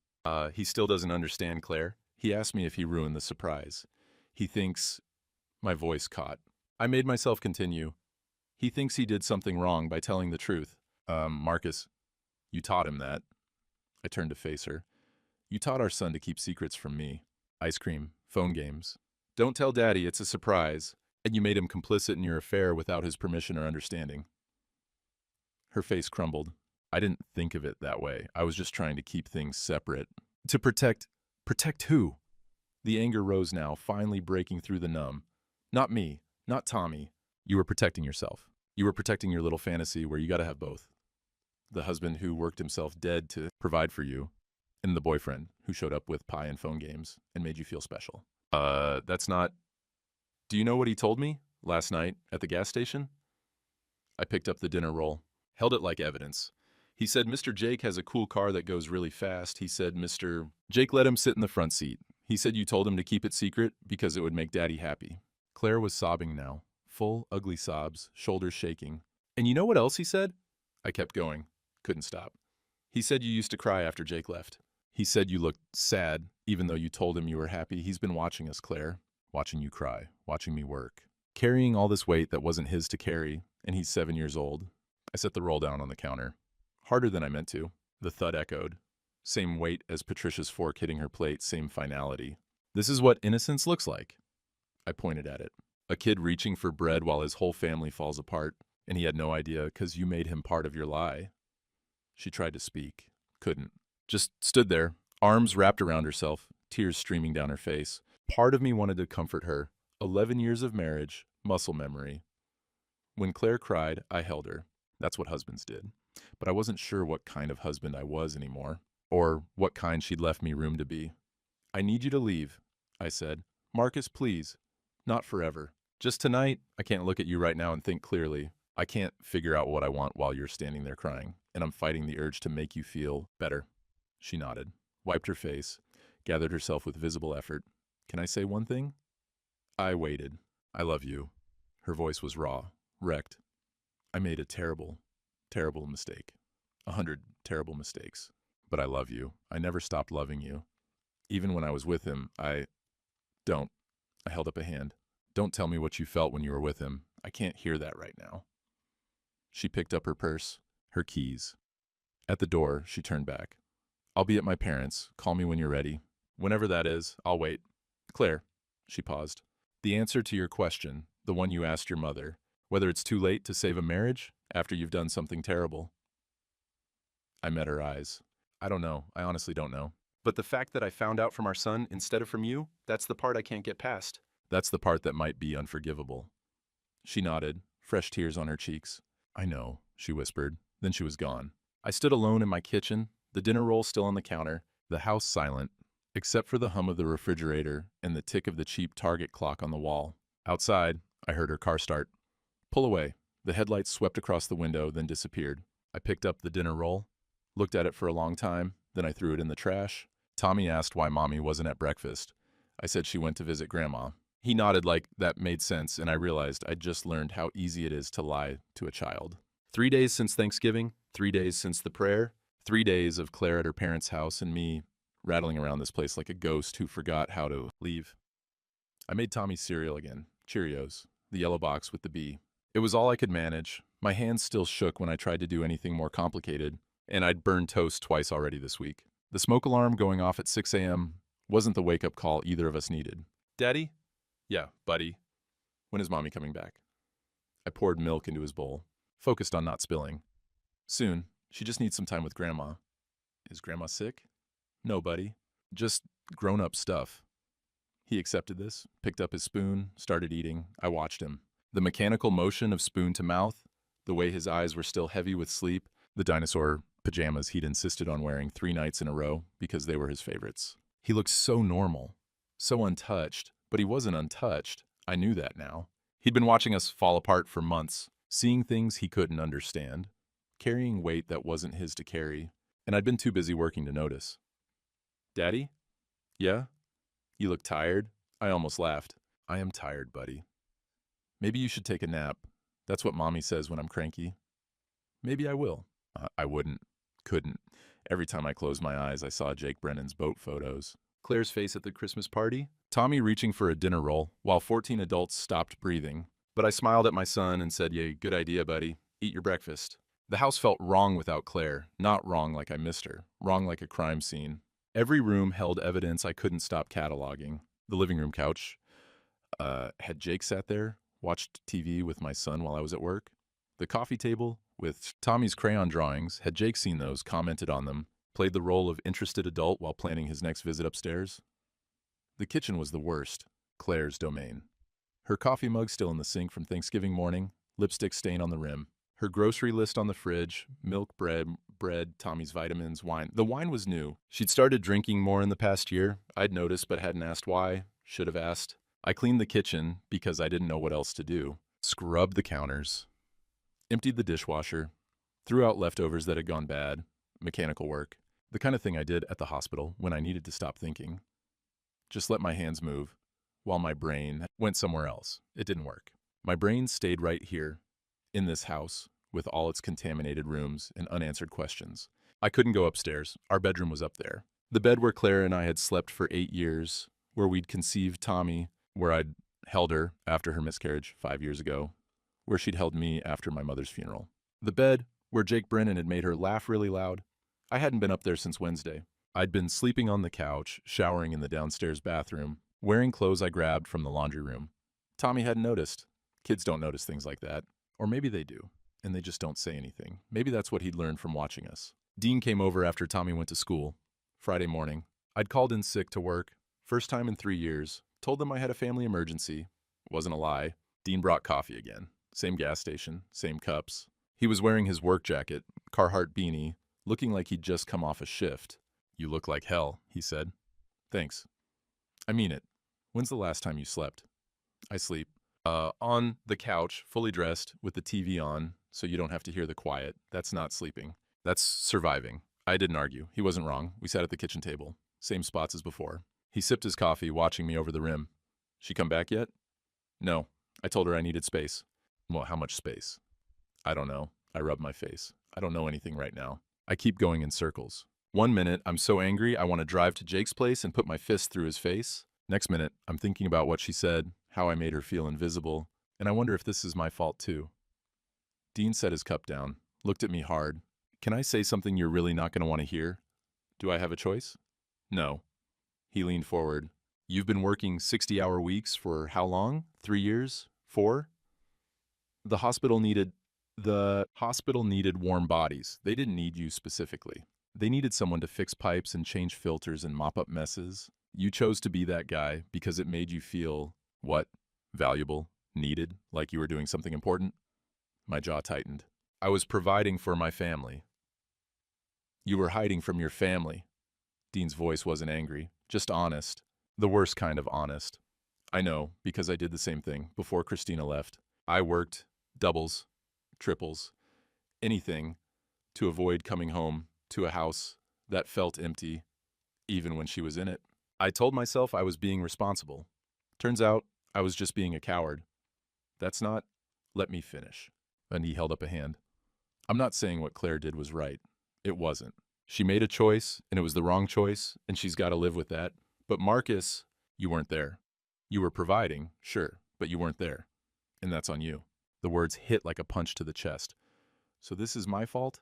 He still doesn't understand, Claire. He asked me if he ruined the surprise. He thinks—" My voice caught. I made myself continue. "He thinks he did something wrong by telling the truth. Marcus, you taught him that." I turned to face her. "You taught our son to keep secrets from me. Ice cream, phone games. Don't tell Daddy, it's a surprise. And you made him complicit in your affair without his permission or understanding." Her face crumbled. I didn't think of it that way. I was just trying to keep things separate. To protect who? The anger rose now, finally breaking through the numb. Not me, not Tommy. You were protecting yourself. You were protecting your little fantasy where you gotta have both. The husband who worked himself dead to provide for you, and the boyfriend who showed up with pie and phone games and made you feel special. That's not... Do you know what he told me last night at the gas station? I picked up the dinner roll, held it like evidence. He said, Mr. Jake has a cool car that goes really fast. He said, Mr. Jake let him sit in the front seat. He said you told him to keep it secret because it would make Daddy happy. Claire was sobbing now, full, ugly sobs, shoulders shaking. And you know what else he said? I kept going, couldn't stop. He said you used to cry after Jake left. He said you looked sad, even though you told him you were happy. He's been watching us, Claire. Watching you cry, watching me work. Carrying all this weight that wasn't his to carry, and he's 7 years old. I set the roll down on the counter. Harder than I meant to. The thud echoed. Same weight as Patricia's fork hitting her plate, same finality. This is what innocence looks like. I pointed at it. A kid reaching for bread while his whole family falls apart, and he had no idea because you made him part of your lie. She tried to speak. Couldn't. Just stood there, arms wrapped around herself, tears streaming down her face. Part of me wanted to comfort her. 11 years of marriage, muscle memory. When Claire cried, I held her. That's what husbands did. But I wasn't sure what kind of husband I was anymore, or what kind she'd left me room to be. I need you to leave, I said. Marcus, please. Not forever. Just tonight, I can't look at you right now and think clearly. I can't figure out what I want while you're standing there crying, and I'm fighting the urge to make you feel better. She nodded, wiped her face, gathered herself with visible effort. Can I say one thing? I waited. I love you. Her voice was raw, wrecked. I made a terrible, terrible mistake. 100 terrible mistakes. But I love you. I never stopped loving you. Even when I was with him, Don't. I held up a hand. Don't tell me what you felt when you were with him. I can't hear that right now. She picked up her purse, her keys. At the door, she turned back. I'll be at my parents'. Call me when you're ready. Whenever that is, I'll wait. Claire, she paused. The answer to your question, the one you asked your mother, whether it's too late to save a marriage after you've done something terrible. I met her eyes. I don't know. I honestly don't know. But the fact that I found out from our son instead of from you, that's the part I can't get past. That's the part that might be unforgivable. She nodded, fresh tears on her cheeks. I know, she whispered. Then she was gone. I stood alone in my kitchen, the dinner roll still on the counter, the house silent, except for the hum of the refrigerator and the tick of the cheap Target clock on the wall. Outside, I heard her car start. Pull away. The headlights swept across the window, then disappeared. I picked up the dinner roll, looked at it for a long time, then I threw it in the trash. Tommy asked why Mommy wasn't at breakfast. I said she went to visit Grandma. He nodded like that made sense, and I realized I'd just learned how easy it is to lie to a child. 3 days since Thanksgiving, 3 days since the prayer, 3 days of Claire at her parents' house and me rattling around this place like a ghost who forgot how to leave. I made Tommy cereal again, Cheerios, the yellow box with the B. It was all I could manage. My hands still shook when I tried to do anything more complicated, and I'd burned toast twice already this week. The smoke alarm going off at 6 a.m. wasn't the wake-up call either of us needed. Daddy? Yeah, buddy. When is Mommy coming back? I poured milk into his bowl, focused on not spilling. Soon. She just needs some time with Grandma. Is Grandma sick? No, buddy. Just grown-up stuff. He accepted this, picked up his spoon, started eating. I watched him. The mechanical motion of spoon to mouth, the way his eyes were still heavy with sleep, the dinosaur pajamas he'd insisted on wearing 3 nights in a row because they were his favorites. He looked so normal, so untouched, but he wasn't untouched. I knew that now. He'd been watching us fall apart for months, seeing things he couldn't understand, carrying weight that wasn't his to carry, and I'd been too busy working to notice. Daddy? Yeah? You look tired? I almost laughed. I am tired, buddy. Maybe you should take a nap. That's what Mommy says when I'm cranky. Maybe I will. I wouldn't. Couldn't. Every time I closed my eyes, I saw Jake Brennan's boat photos. Claire's face at the Christmas party. Tommy reaching for a dinner roll, while 14 adults stopped breathing. But I smiled at my son and said, "Yeah, good idea, buddy. Eat your breakfast." The house felt wrong without Claire. Not wrong like I missed her. Wrong like a crime scene. Every room held evidence I couldn't stop cataloging. The living room couch. Had Jake sat there, watched TV with my son while I was at work? The coffee table, with Tommy's crayon drawings, had Jake seen those, commented on them, played the role of interested adult while planning his next visit upstairs? The kitchen was the worst, Claire's domain. Her coffee mug still in the sink from Thanksgiving morning, lipstick stain on the rim. Her grocery list on the fridge, milk, bread, Tommy's vitamins, wine. The wine was new. She'd started drinking more in the past year. I'd noticed but hadn't asked why. Should have asked. I cleaned the kitchen because I didn't know what else to do. Scrubbed the counters. Emptied the dishwasher. Threw out leftovers that had gone bad. Mechanical work. The kind of thing I did at the hospital when I needed to stop thinking. Just let my hands move, while my brain went somewhere else. It didn't work. My brain stayed right here, in this house, with all its contaminated rooms and unanswered questions. I couldn't go upstairs. Our bedroom was up there. The bed where Claire and I had slept for 8 years, where we'd conceived Tommy, where I'd held her after her miscarriage 5 years ago, where she'd held me after my mother's funeral. The bed where Jake Brennan had made her laugh really loud. I hadn't been up there since Wednesday. I'd been sleeping on the couch, showering in the downstairs bathroom, wearing clothes I grabbed from the laundry room. Tommy hadn't noticed. Kids don't notice things like that. Or maybe they do, and they just don't say anything. Maybe that's what he'd learned from watching us. Dean came over after Tommy went to school, Friday morning. I'd called in sick to work, first time in 3 years, told them I had a family emergency. Wasn't a lie. Dean brought coffee again. Same gas station, same cups. He was wearing his work jacket, Carhartt beanie, looking like he'd just come off a shift. "You look like hell," he said. "Thanks. I mean it. When's the last time you slept?" "I sleep. On the couch, fully dressed, with the TV on, so you don't have to hear the quiet. That's not sleeping. That's surviving." I didn't argue. He wasn't wrong. We sat at the kitchen table. Same spots as before. He sipped his coffee, watching me over the rim. "She come back yet?" "No. I told her I needed space." "Well, how much space?" "I don't know." I rubbed my face. "I don't know anything right now. I keep going in circles. One minute, I'm so angry I want to drive to Jake's place and put my fist through his face. Next minute, I'm thinking about what she said, how I made her feel invisible, and I wonder if this is my fault too." Dean set his cup down, looked at me hard. "Can I say something you're really not going to want to hear? Do I have a choice?" "No." He leaned forward. "You've been working 60-hour weeks for how long? 3 years? 4? The hospital needed warm bodies. They didn't need you specifically. They needed someone to fix pipes and change filters and mop up messes. You chose to be that guy because it made you feel, what? Valuable? Needed? Like you were doing something important?" My jaw tightened. "I was providing for my family." "You were hiding from your family." Dean's voice wasn't angry, just honest. The worst kind of honest. "I know, because I did the same thing before Christina left. I worked doubles, triples, anything to avoid coming home to a house that felt empty, even when she was in it. I told myself I was being responsible. Turns out I was just being a coward. That's not..." "Let me finish." And he held up a hand. "I'm not saying what Claire did was right. It wasn't. She made a choice, and it was the wrong choice, and she's got to live with that. But Marcus, you weren't there. You were providing, sure, but you weren't there. And that's on you." The words hit like a punch to the chest. "So this is my fault?"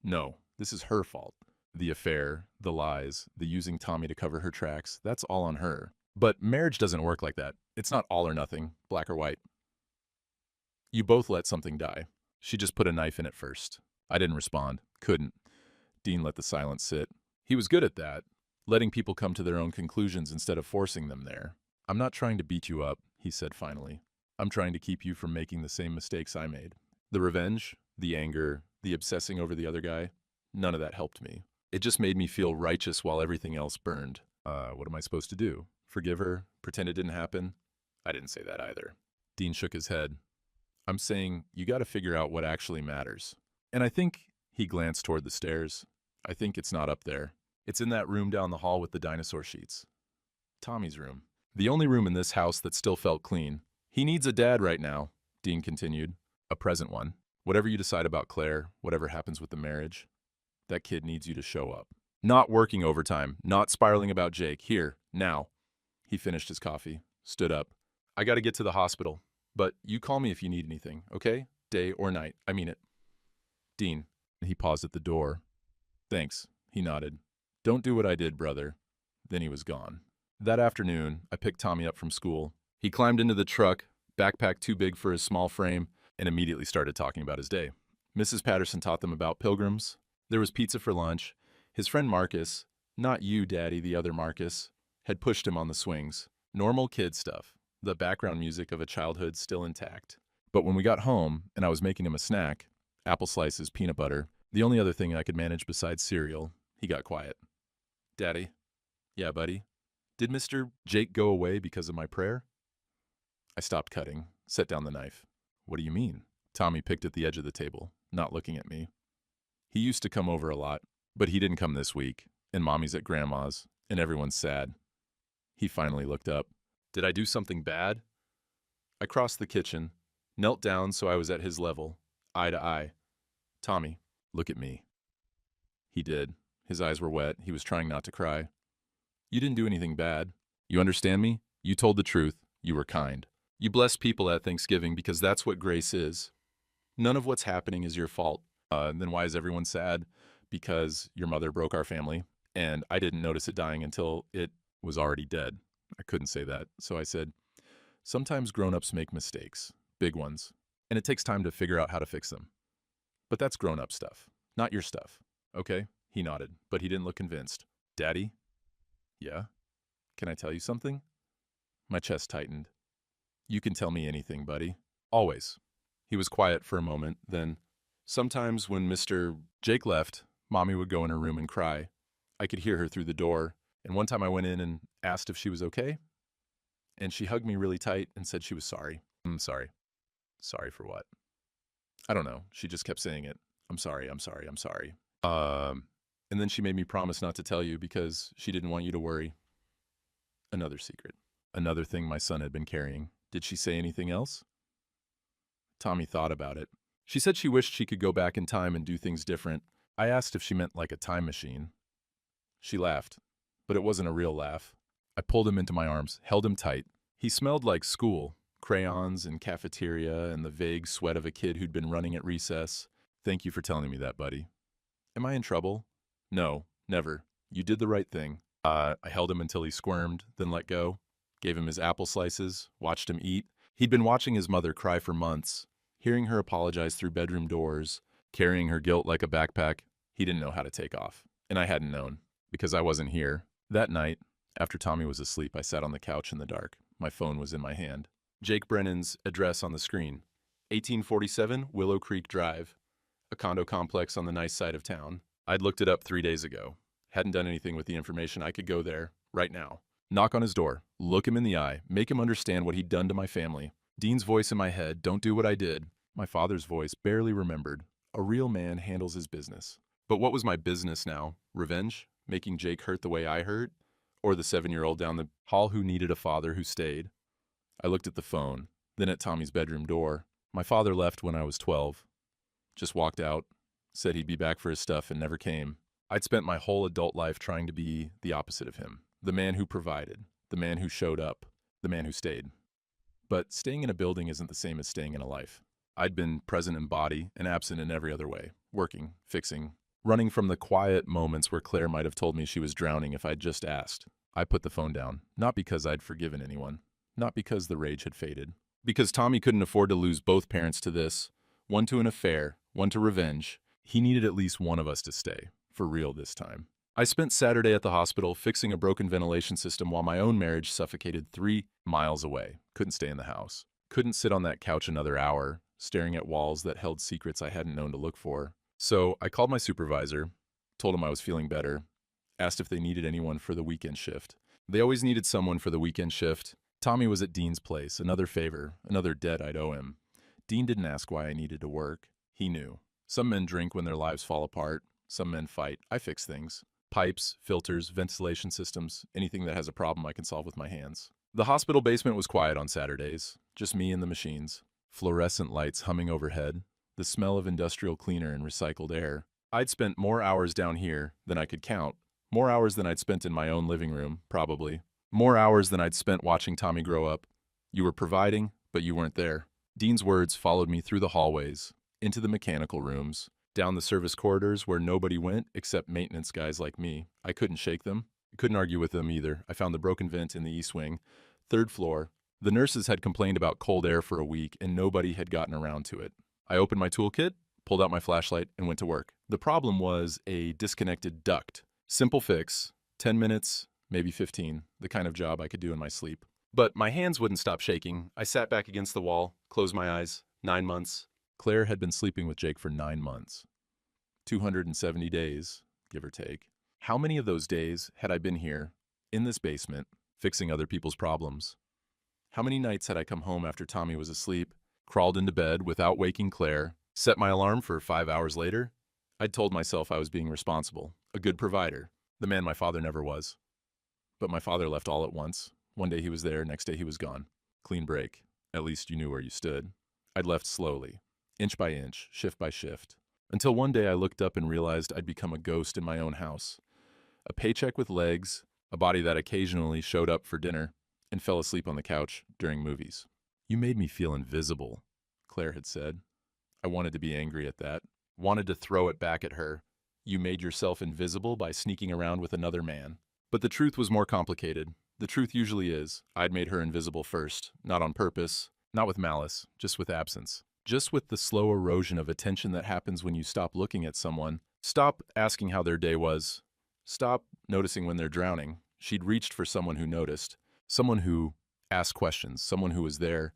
"No, this is her fault. The affair, the lies, the using Tommy to cover her tracks, that's all on her. But marriage doesn't work like that. It's not all or nothing, black or white. You both let something die. She just put a knife in it first." I didn't respond. Couldn't. Dean let the silence sit. He was good at that, letting people come to their own conclusions instead of forcing them there. "I'm not trying to beat you up," he said finally. "I'm trying to keep you from making the same mistakes I made. The revenge, the anger, the obsessing over the other guy, none of that helped me. It just made me feel righteous while everything else burned. What am I supposed to do? Forgive her? Pretend it didn't happen?" I didn't say that either. Dean shook his head. "I'm saying you got to figure out what actually matters. And I think," he glanced toward the stairs, "I think it's not up there. It's in that room down the hall with the dinosaur sheets. Tommy's room. The only room in this house that still felt clean. He needs a dad right now," Dean continued. "A present one. Whatever you decide about Claire, whatever happens with the marriage, that kid needs you to show up. Not working overtime, not spiraling about Jake. Here, now." He finished his coffee, stood up. "I got to get to the hospital, but you call me if you need anything, okay? Day or night, I mean it." "Dean." He paused at the door. "Thanks," he nodded. "Don't do what I did, brother." Then he was gone. That afternoon, I picked Tommy up from school. He climbed into the truck, backpack too big for his small frame, and immediately started talking about his day. Mrs. Patterson taught them about pilgrims. There was pizza for lunch. His friend Marcus, not you, Daddy, the other Marcus, had pushed him on the swings. Normal kid stuff. The background music of a childhood still intact. But when we got home and I was making him a snack, apple slices, peanut butter, the only other thing I could manage besides cereal, he got quiet. Daddy? Yeah, buddy? Did Mr. Jake go away because of my prayer? I stopped cutting, set down the knife. What do you mean? Tommy picked at the edge of the table, not looking at me. He used to come over a lot, but he didn't come this week, and Mommy's at Grandma's, and everyone's sad. He finally looked up. Did I do something bad? I crossed the kitchen, knelt down so I was at his level, eye to eye. Tommy, look at me. He did. His eyes were wet. He was trying not to cry. You didn't do anything bad. You understand me? You told the truth. You were kind. You blessed people at Thanksgiving because that's what grace is. None of what's happening is your fault. Then why is everyone sad? Because your mother broke our family, and I didn't notice it dying until it was already dead. I couldn't say that, so I said, sometimes grown-ups make mistakes, big ones, and it takes time to figure out how to fix them. But that's grown-up stuff, not your stuff. Okay? He nodded, but he didn't look convinced. Daddy? Yeah? Can I tell you something? My chest tightened. You can tell me anything, buddy. Always. He was quiet for a moment, then, sometimes when Mr. Jake left, Mommy would go in her room and cry. I could hear her through the door, and one time I went in and asked if she was okay, and she hugged me really tight and said she was sorry. I'm sorry. Sorry for what? I don't know. She just kept saying it. I'm sorry, I'm sorry, I'm sorry. And then she made me promise not to tell you because she didn't want you to worry. Another secret. Another thing my son had been carrying. Did she say anything else? Tommy thought about it. She said she wished she could go back in time and do things different. I asked if she meant like a time machine. She laughed, but it wasn't a real laugh. I pulled him into my arms, held him tight. He smelled like school, crayons and cafeteria and the vague sweat of a kid who'd been running at recess. Thank you for telling me that, buddy. Am I in trouble? No, never. You did the right thing. I held him until he squirmed, then let go. Gave him his apple slices, watched him eat. He'd been watching his mother cry for months, hearing her apologize through bedroom doors, carrying her guilt like a backpack. He didn't know how to take off. And I hadn't known, because I wasn't here. That night, after Tommy was asleep, I sat on the couch in the dark. My phone was in my hand. Jake Brennan's address on the screen. 1847 Willow Creek Drive, a condo complex on the nice side of town. I'd looked it up 3 days ago. Hadn't done anything with the information. I could go there, right now. Knock on his door, look him in the eye, make him understand what he'd done to my family. Dean's voice in my head, don't do what I did. My father's voice, barely remembered. A real man handles his business. But what was my business now? Revenge? Making Jake hurt the way I hurt? Or the 7-year-old down the hall who needed a father who stayed? I looked at the phone, then at Tommy's bedroom door. My father left when I was 12. Just walked out, said he'd be back for his stuff and never came. I'd spent my whole adult life trying to be the opposite of him. The man who provided, the man who showed up, the man who stayed. But staying in a building isn't the same as staying in a life. I'd been present in body and absent in every other way. Working, fixing, running from the quiet moments where Claire might have told me she was drowning if I'd just asked. I put the phone down, not because I'd forgiven anyone, not because the rage had faded. Because Tommy couldn't afford to lose both parents to this, one to an affair, one to revenge. He needed at least one of us to stay, for real this time. I spent Saturday at the hospital fixing a broken ventilation system while my own marriage suffocated 3 miles away. Couldn't stay in the house. Couldn't sit on that couch another hour, staring at walls that held secrets I hadn't known to look for. So I called my supervisor, told him I was feeling better, asked if they needed anyone for the weekend shift. They always needed someone for the weekend shift. Tommy was at Dean's place, another favor, another debt I'd owe him. Dean didn't ask why I needed to work. He knew. Some men drink when their lives fall apart. Some men fight. I fix things. Pipes, filters, ventilation systems, anything that has a problem I can solve with my hands. The hospital basement was quiet on Saturdays, just me and the machines. Fluorescent lights humming overhead, the smell of industrial cleaner and recycled air. I'd spent more hours down here than I could count, more hours than I'd spent in my own living room, probably. More hours than I'd spent watching Tommy grow up. You were providing, but you weren't there. Dean's words followed me through the hallways, into the mechanical rooms, down the service corridors where nobody went except maintenance guys like me. I couldn't shake them. I couldn't argue with them either. I found the broken vent in the east wing, 3rd floor, The nurses had complained about cold air for a week, and nobody had gotten around to it. I opened my toolkit, pulled out my flashlight, and went to work. The problem was a disconnected duct. Simple fix, 10 minutes, maybe 15, the kind of job I could do in my sleep. But my hands wouldn't stop shaking. I sat back against the wall, closed my eyes. 9 months. Claire had been sleeping with Jake for 9 months. 270 days, give or take. How many of those days had I been here, in this basement, fixing other people's problems? How many nights had I come home after Tommy was asleep, crawled into bed without waking Claire, set my alarm for 5 hours later? I'd told myself I was being responsible, a good provider, the man my father never was. But my father left all at once. One day he was there, next day he was gone. Clean break. At least you knew where you stood. I'd left slowly, inch by inch, shift by shift, until one day I looked up and realized I'd become a ghost in my own house. A paycheck with legs, a body that occasionally showed up for dinner, and fell asleep on the couch during movies. You made me feel invisible, Claire had said. I wanted to be angry at that, wanted to throw it back at her. You made yourself invisible by sneaking around with another man. But the truth was more complicated. The truth usually is, I'd made her invisible first, not on purpose, not with malice, just with absence. Just with the slow erosion of attention that happens when you stop looking at someone, stop asking how their day was, stop noticing when they're drowning. She'd reached for someone who noticed, someone who asked questions, someone who was there.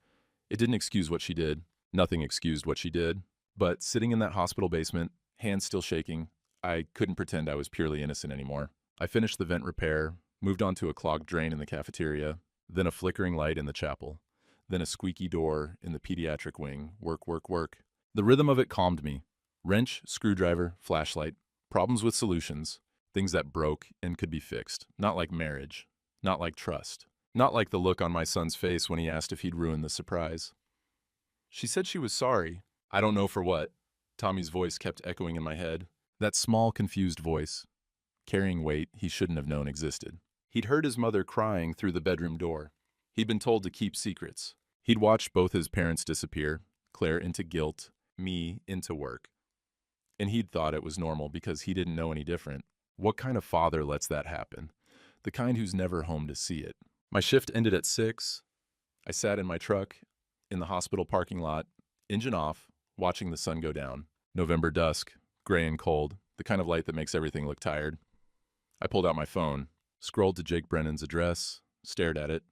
It didn't excuse what she did. Nothing excused what she did. But sitting in that hospital basement, hands still shaking, I couldn't pretend I was purely innocent anymore. I finished the vent repair, moved on to a clogged drain in the cafeteria, then a flickering light in the chapel, then a squeaky door in the pediatric wing. Work, work, work. The rhythm of it calmed me. Wrench, screwdriver, flashlight, problems with solutions, things that broke and could be fixed. Not like marriage, not like trust, not like the look on my son's face when he asked if he'd ruined the surprise. She said she was sorry. I don't know for what. Tommy's voice kept echoing in my head. That small, confused voice, carrying weight he shouldn't have known existed. He'd heard his mother crying through the bedroom door. He'd been told to keep secrets. He'd watched both his parents disappear, Claire into guilt, me into work. And he'd thought it was normal because he didn't know any different. What kind of father lets that happen? The kind who's never home to see it. My shift ended at 6. I sat in my truck, in the hospital parking lot, engine off, watching the sun go down. November dusk, gray and cold, the kind of light that makes everything look tired. I pulled out my phone, scrolled to Jake Brennan's address, stared at it.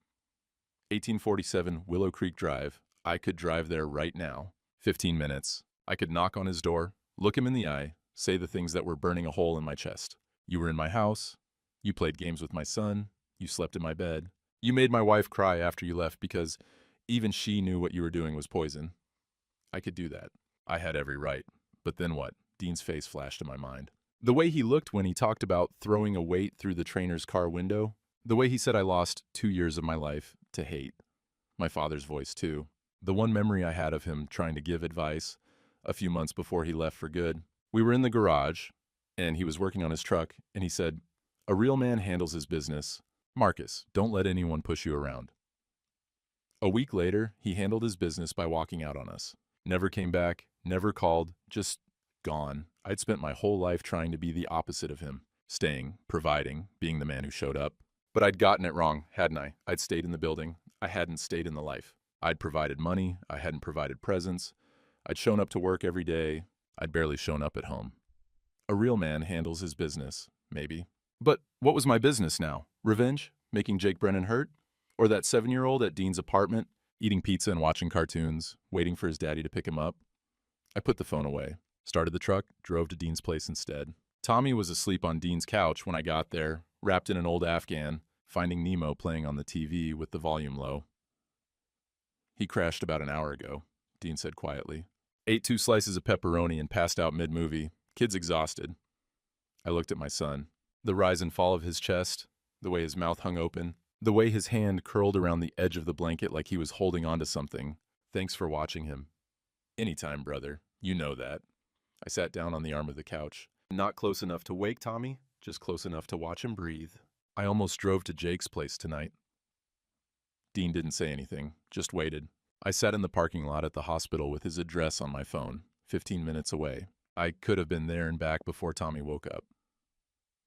1847 Willow Creek Drive. I could drive there right now. 15 minutes. I could knock on his door, look him in the eye, say the things that were burning a hole in my chest. You were in my house. You played games with my son. You slept in my bed. You made my wife cry after you left because even she knew what you were doing was poison. I could do that. I had every right. But then what? Dean's face flashed in my mind. The way he looked when he talked about throwing a weight through the trainer's car window. The way he said I lost 2 years of my life to hate. My father's voice, too. The one memory I had of him trying to give advice a few months before he left for good. We were in the garage, and he was working on his truck, and he said, "A real man handles his business. Marcus, don't let anyone push you around." A week later, he handled his business by walking out on us. Never came back, never called, just gone. I'd spent my whole life trying to be the opposite of him. Staying, providing, being the man who showed up. But I'd gotten it wrong, hadn't I? I'd stayed in the building. I hadn't stayed in the life. I'd provided money. I hadn't provided presents. I'd shown up to work every day. I'd barely shown up at home. A real man handles his business, maybe. But what was my business now? Revenge? Making Jake Brennan hurt? Or that 7-year-old at Dean's apartment, eating pizza and watching cartoons, waiting for his daddy to pick him up? I put the phone away, started the truck, drove to Dean's place instead. Tommy was asleep on Dean's couch when I got there, wrapped in an old Afghan, Finding Nemo playing on the TV with the volume low. "He crashed about an hour ago," Dean said quietly. "Ate 2 slices of pepperoni and passed out mid-movie. Kid's exhausted." I looked at my son. The rise and fall of his chest, the way his mouth hung open, the way his hand curled around the edge of the blanket like he was holding onto something. "Thanks for watching him." "Anytime, brother. You know that." I sat down on the arm of the couch. Not close enough to wake Tommy, just close enough to watch him breathe. I almost drove to Jake's place tonight. Dean didn't say anything, just waited. I sat in the parking lot at the hospital with his address on my phone, 15 minutes away. I could have been there and back before Tommy woke up.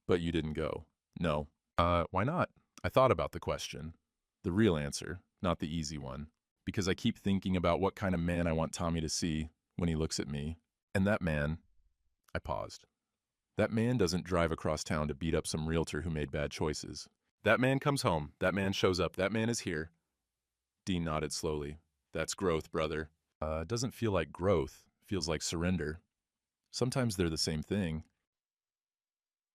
"But you didn't go." "No." Why not?" I thought about the question. The real answer, not the easy one. Because I keep thinking about what kind of man I want Tommy to see when he looks at me. And that man, I paused. That man doesn't drive across town to beat up some realtor who made bad choices. That man comes home. That man shows up. That man is here. Dean nodded slowly. That's growth, brother. It doesn't feel like growth. Feels like surrender. Sometimes they're the same thing.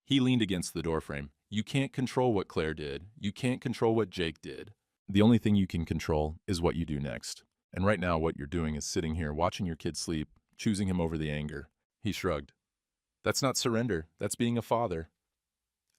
He leaned against the doorframe. You can't control what Claire did. You can't control what Jake did. The only thing you can control is what you do next. And right now what you're doing is sitting here watching your kid sleep, choosing him over the anger. He shrugged. That's not surrender. That's being a father.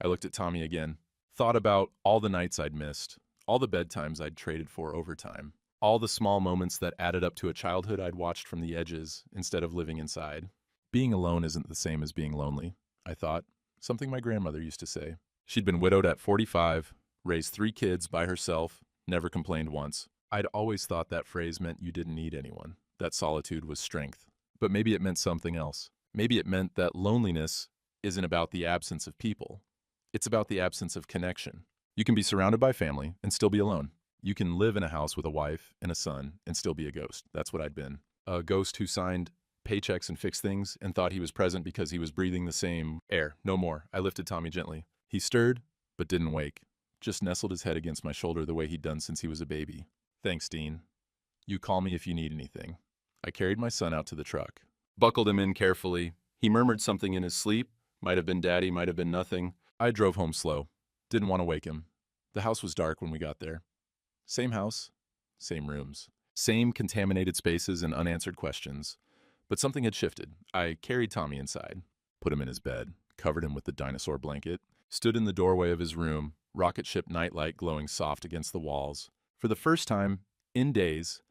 I looked at Tommy again. Thought about all the nights I'd missed, all the bedtimes I'd traded for overtime, all the small moments that added up to a childhood I'd watched from the edges instead of living inside. Being alone isn't the same as being lonely, I thought. Something my grandmother used to say. She'd been widowed at 45, raised 3 kids by herself, never complained once. I'd always thought that phrase meant you didn't need anyone, that solitude was strength. But maybe it meant something else. Maybe it meant that loneliness isn't about the absence of people. It's about the absence of connection. You can be surrounded by family and still be alone. You can live in a house with a wife and a son and still be a ghost. That's what I'd been. A ghost who signed paychecks and fixed things and thought he was present because he was breathing the same air. No more. I lifted Tommy gently. He stirred, but didn't wake. Just nestled his head against my shoulder the way he'd done since he was a baby. Thanks, Dean. You call me if you need anything. I carried my son out to the truck. Buckled him in carefully. He murmured something in his sleep. Might have been daddy, might have been nothing. I drove home slow. Didn't want to wake him. The house was dark when we got there. Same house, same rooms. Same contaminated spaces and unanswered questions. But something had shifted. I carried Tommy inside, put him in his bed, covered him with the dinosaur blanket, stood in the doorway of his room, rocket ship nightlight glowing soft against the walls. For the first time in days,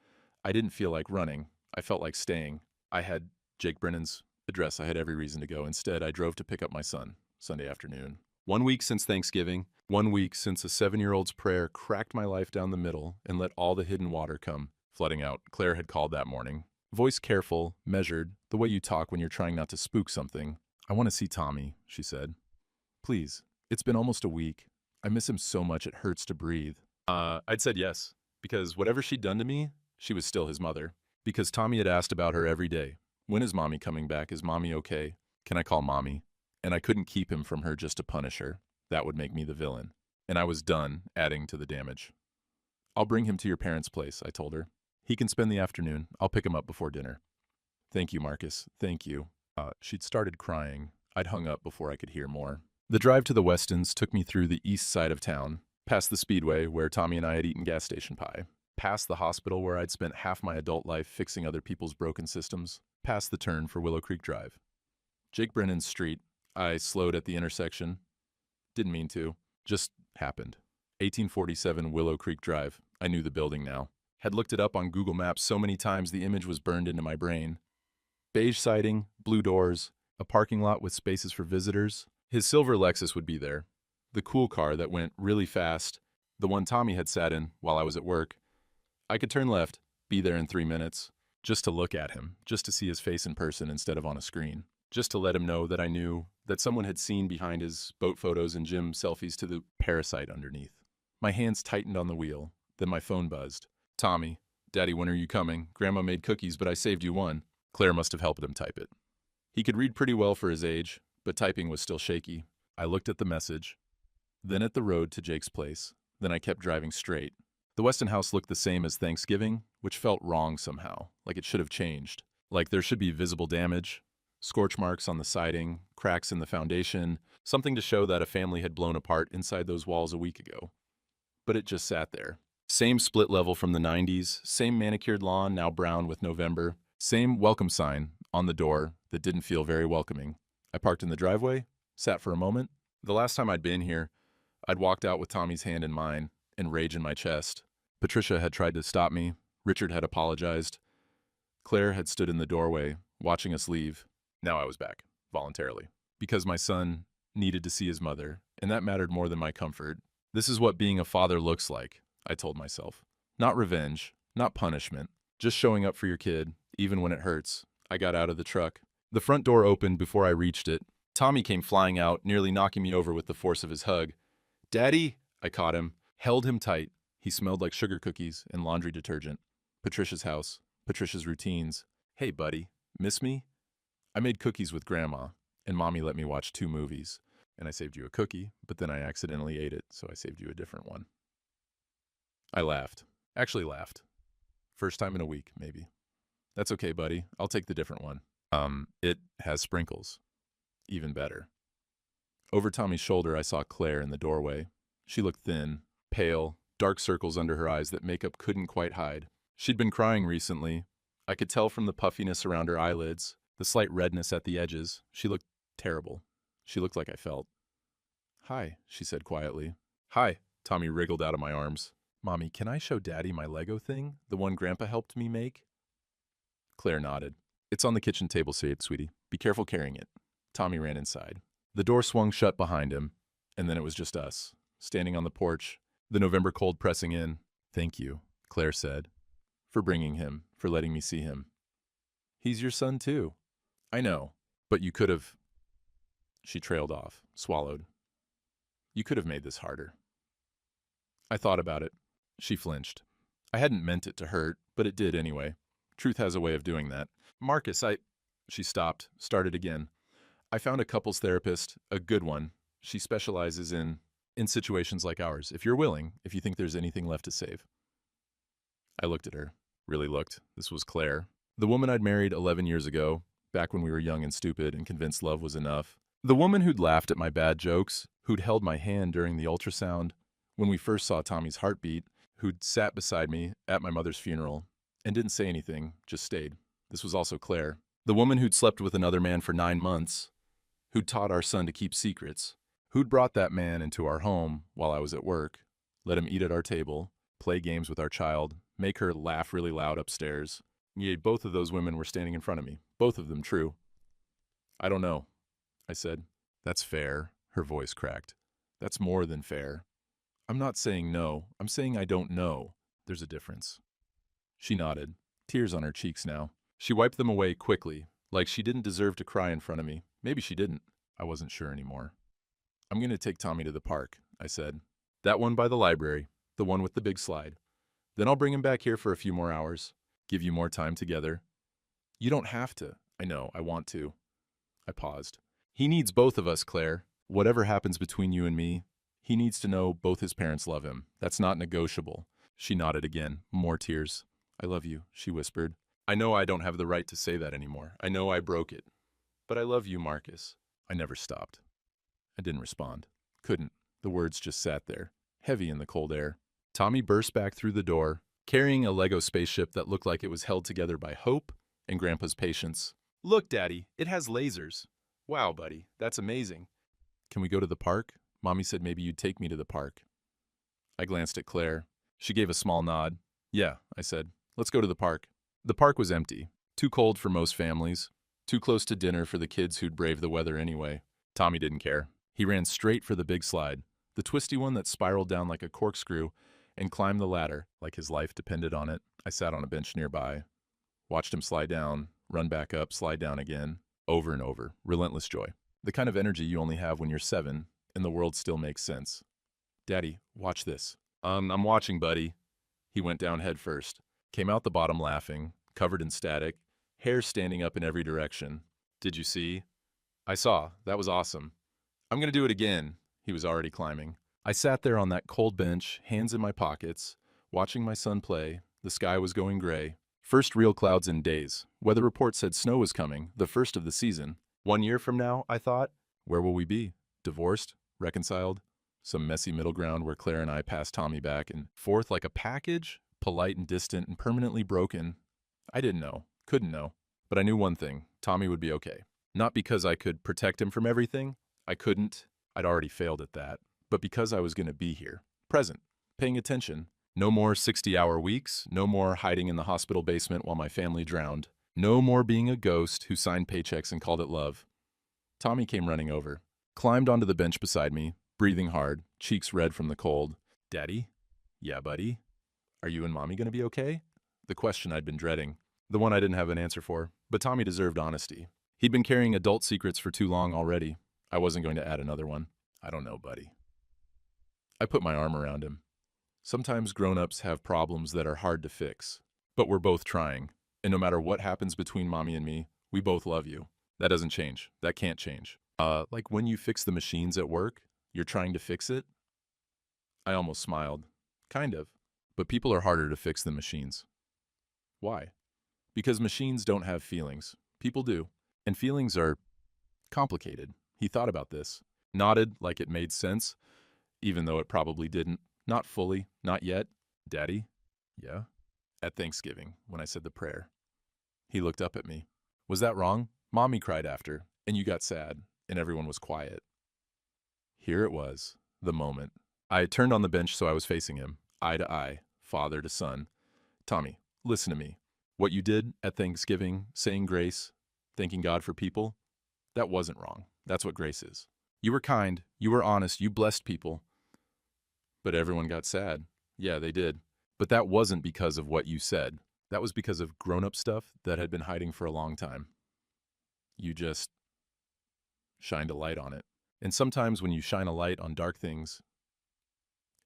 I didn't feel like running. I felt like staying. I had Jake Brennan's address. I had every reason to go. Instead, I drove to pick up my son Sunday afternoon. 1 week since Thanksgiving, 1 week since a 7-year-old's prayer cracked my life down the middle and let all the hidden water come flooding out. Claire had called that morning. Voice careful, measured, the way you talk when you're trying not to spook something. I want to see Tommy, she said. Please. It's been almost a week. I miss him so much it hurts to breathe. I'd said yes, because whatever she'd done to me, she was still his mother. Because Tommy had asked about her every day. When is Mommy coming back? Is Mommy okay? Can I call Mommy? And I couldn't keep him from her just to punish her. That would make me the villain. And I was done adding to the damage. I'll bring him to your parents' place, I told her. He can spend the afternoon. I'll pick him up before dinner. Thank you, Marcus. Thank you. She'd started crying. I'd hung up before I could hear more. The drive to the Westons took me through the east side of town, past the Speedway where Tommy and I had eaten gas station pie, past the hospital where I'd spent half my adult life fixing other people's broken systems, past the turn for Willow Creek Drive. Jake Brennan's street. I slowed at the intersection. Didn't mean to. Just happened. 1847 Willow Creek Drive. I knew the building now. Had looked it up on Google Maps so many times the image was burned into my brain. Beige siding, blue doors, a parking lot with spaces for visitors. His silver Lexus would be there. The cool car that went really fast, the one Tommy had sat in while I was at work. I could turn left, be there in 3 minutes, just to look at him, just to see his face in person instead of on a screen. Just to let him know that I knew that someone had seen behind his boat photos and gym selfies to the parasite underneath. My hands tightened on the wheel, then my phone buzzed. Tommy, Daddy, when are you coming? Grandma made cookies, but I saved you one. Claire must have helped him type it. He could read pretty well for his age, but typing was still shaky. I looked at the message, then at the road to Jake's place, then I kept driving straight. The Weston house looked the same as Thanksgiving, which felt wrong somehow, like it should have changed. Like there should be visible damage, scorch marks on the siding, cracks in the foundation, something to show that a family had blown apart inside those walls a week ago. But it just sat there. Same split level from the 90s, same manicured lawn now brown with November, same welcome sign on the door that didn't feel very welcoming. I parked in the driveway, sat for a moment. The last time I'd been here, I'd walked out with Tommy's hand in mine and rage in my chest. Patricia had tried to stop me. Richard had apologized. Claire had stood in the doorway, watching us leave. Now I was back, voluntarily, because my son needed to see his mother, and that mattered more than my comfort. This is what being a father looks like, I told myself. Not revenge, not punishment, just showing up for your kid, even when it hurts. I got out of the truck. The front door opened before I reached it. Tommy came flying out, nearly knocking me over with the force of his hug. Daddy, I caught him, held him tight. He smelled like sugar cookies and laundry detergent. Patricia's house, Patricia's routines. Hey, buddy, miss me? I made cookies with Grandma, and Mommy let me watch 2 movies. And I saved you a cookie, but then I accidentally ate it, so I saved you a different one. I laughed. Actually laughed. First time in a week, maybe. That's okay, buddy. I'll take the different one. It has sprinkles. Even better. Over Tommy's shoulder, I saw Claire in the doorway. She looked thin, pale, dark circles under her eyes that makeup couldn't quite hide. She'd been crying recently. I could tell from the puffiness around her eyelids, the slight redness at the edges. She looked terrible. She looked like I felt. Hi, she said quietly. Hi, Tommy wriggled out of my arms. Mommy, can I show Daddy my Lego thing? The one Grandpa helped me make? Claire nodded. It's on the kitchen table, sweetie. Be careful carrying it. Tommy ran inside. The door swung shut behind him, and then it was just us, standing on the porch, the November cold pressing in. Thank you, Claire said, for bringing him, for letting me see him. He's your son, too. I know, but you could have... She trailed off, swallowed. You could have made this harder. I thought about it. She flinched. I hadn't meant it to hurt, but it did anyway. Truth has a way of doing that. Marcus, She stopped, started again. I found a couples therapist, a good one. She specializes in situations like ours. If you're willing, if you think there's anything left to save. I looked at her. Really looked. This was Claire. The woman I'd married 11 years ago, back when we were young and stupid and convinced love was enough. The woman who'd laughed at my bad jokes, who'd held my hand during the ultrasound, when we first saw Tommy's heartbeat, who'd sat beside me at my mother's funeral and didn't say anything, just stayed. This was also Claire. The woman who'd slept with another man for 9 months, who'd taught our son to keep secrets, who'd brought that man into our home while I was at work, let him eat at our table, play games with our child, make her laugh really loud upstairs. Yet both of those women were standing in front of me. Both of them true. I don't know, I said. That's fair, her voice cracked. That's more than fair. I'm not saying no. I'm saying I don't know. There's a difference. She nodded, tears on her cheeks now. She wiped them away quickly, like she didn't deserve to cry in front of me. Maybe she didn't. I wasn't sure anymore. I'm going to take Tommy to the park, I said. That one by the library, the one with the big slide. Then I'll bring him back here for a few more hours, give you more time together. You don't have to. I know, I want to. I paused. He needs both of us, Claire. Whatever happens between you and me, he needs to know both his parents love him. That's not negotiable. She nodded again, more tears. I love you, she whispered. I know I don't have the right to say that anymore. I know I broke it. But I love you, Marcus. I never stopped. I didn't respond. Couldn't. The words just sat there, heavy in the cold air. Tommy burst back through the door, carrying a Lego spaceship that looked like it was held together by hope and Grandpa's patience. Look, Daddy, it has lasers. Wow, buddy, that's amazing. Can we go to the park? Mommy said maybe you'd take me to the park. I glanced at Claire. She gave a small nod. Yeah, I said. Let's go to the park. The park was empty. Too cold for most families. Too close to dinner for the kids who'd brave the weather anyway. Tommy didn't care. He ran straight for the big slide, the twisty one that spiraled down like a corkscrew, and climbed the ladder like his life depended on it. I sat on a bench nearby, watched him slide down, run back up, slide down again, over and over, relentless joy. The kind of energy you only have when you're 7 and the world still makes sense. Daddy, watch this. I'm watching, buddy. He went down head first, came out the bottom laughing, covered in static, hair standing up in every direction. Did you see? I saw. That was awesome. I'm going to do it again. He was already climbing. I sat there on that cold bench, hands in my pockets, watching my son play. The sky was going gray. First real clouds in days. Weather report said snow was coming, the first of the season. 1 year from now, I thought, where will we be? Divorced? Reconciled? Some messy middle ground where Claire and I passed Tommy back and forth like a package? Polite and distant and permanently broken. I didn't know. Couldn't know. But I knew one thing. Tommy would be okay. Not because I could protect him from everything. I couldn't. I'd already failed at that. But because I was going to be here. Present. Paying attention. No more 60-hour weeks. No more hiding in the hospital basement while my family drowned. No more being a ghost who signed paychecks and called it love. Tommy came running over. Climbed onto the bench beside me, breathing hard, cheeks red from the cold. Daddy? Yeah, buddy? Are you and Mommy going to be okay? The question I'd been dreading. The one I didn't have an answer for. But Tommy deserved honesty. He'd been carrying adult secrets for too long already. I wasn't going to add another one. I don't know, buddy. I put my arm around him. Sometimes grown-ups have problems that are hard to fix, but we're both trying. And no matter what happens between mommy and me, we both love you. That doesn't change. That can't change. Like when you fix the machines at work, you're trying to fix it? I almost smiled. Kind of. But people are harder to fix than machines. Why? Because machines don't have feelings. People do. And feelings are complicated. He thought about this, nodded like it made sense, even though it probably didn't. Not fully, not yet. Daddy? Yeah? At Thanksgiving, when I said the prayer. He looked up at me. Was that wrong? Mommy cried after, and you got sad, and everyone was quiet. Here it was, the moment. I turned on the bench so I was facing him, eye to eye, father to son. Tommy, listen to me. What you did at Thanksgiving, saying grace, thanking God for people, that wasn't wrong. That's what grace is. You were kind, you were honest, you blessed people. But everyone got sad. Yeah, they did. But that wasn't because of what you said. That was because of grown-up stuff that had been hiding for a long time. You just shined a light on it. And sometimes when you shine a light on dark things,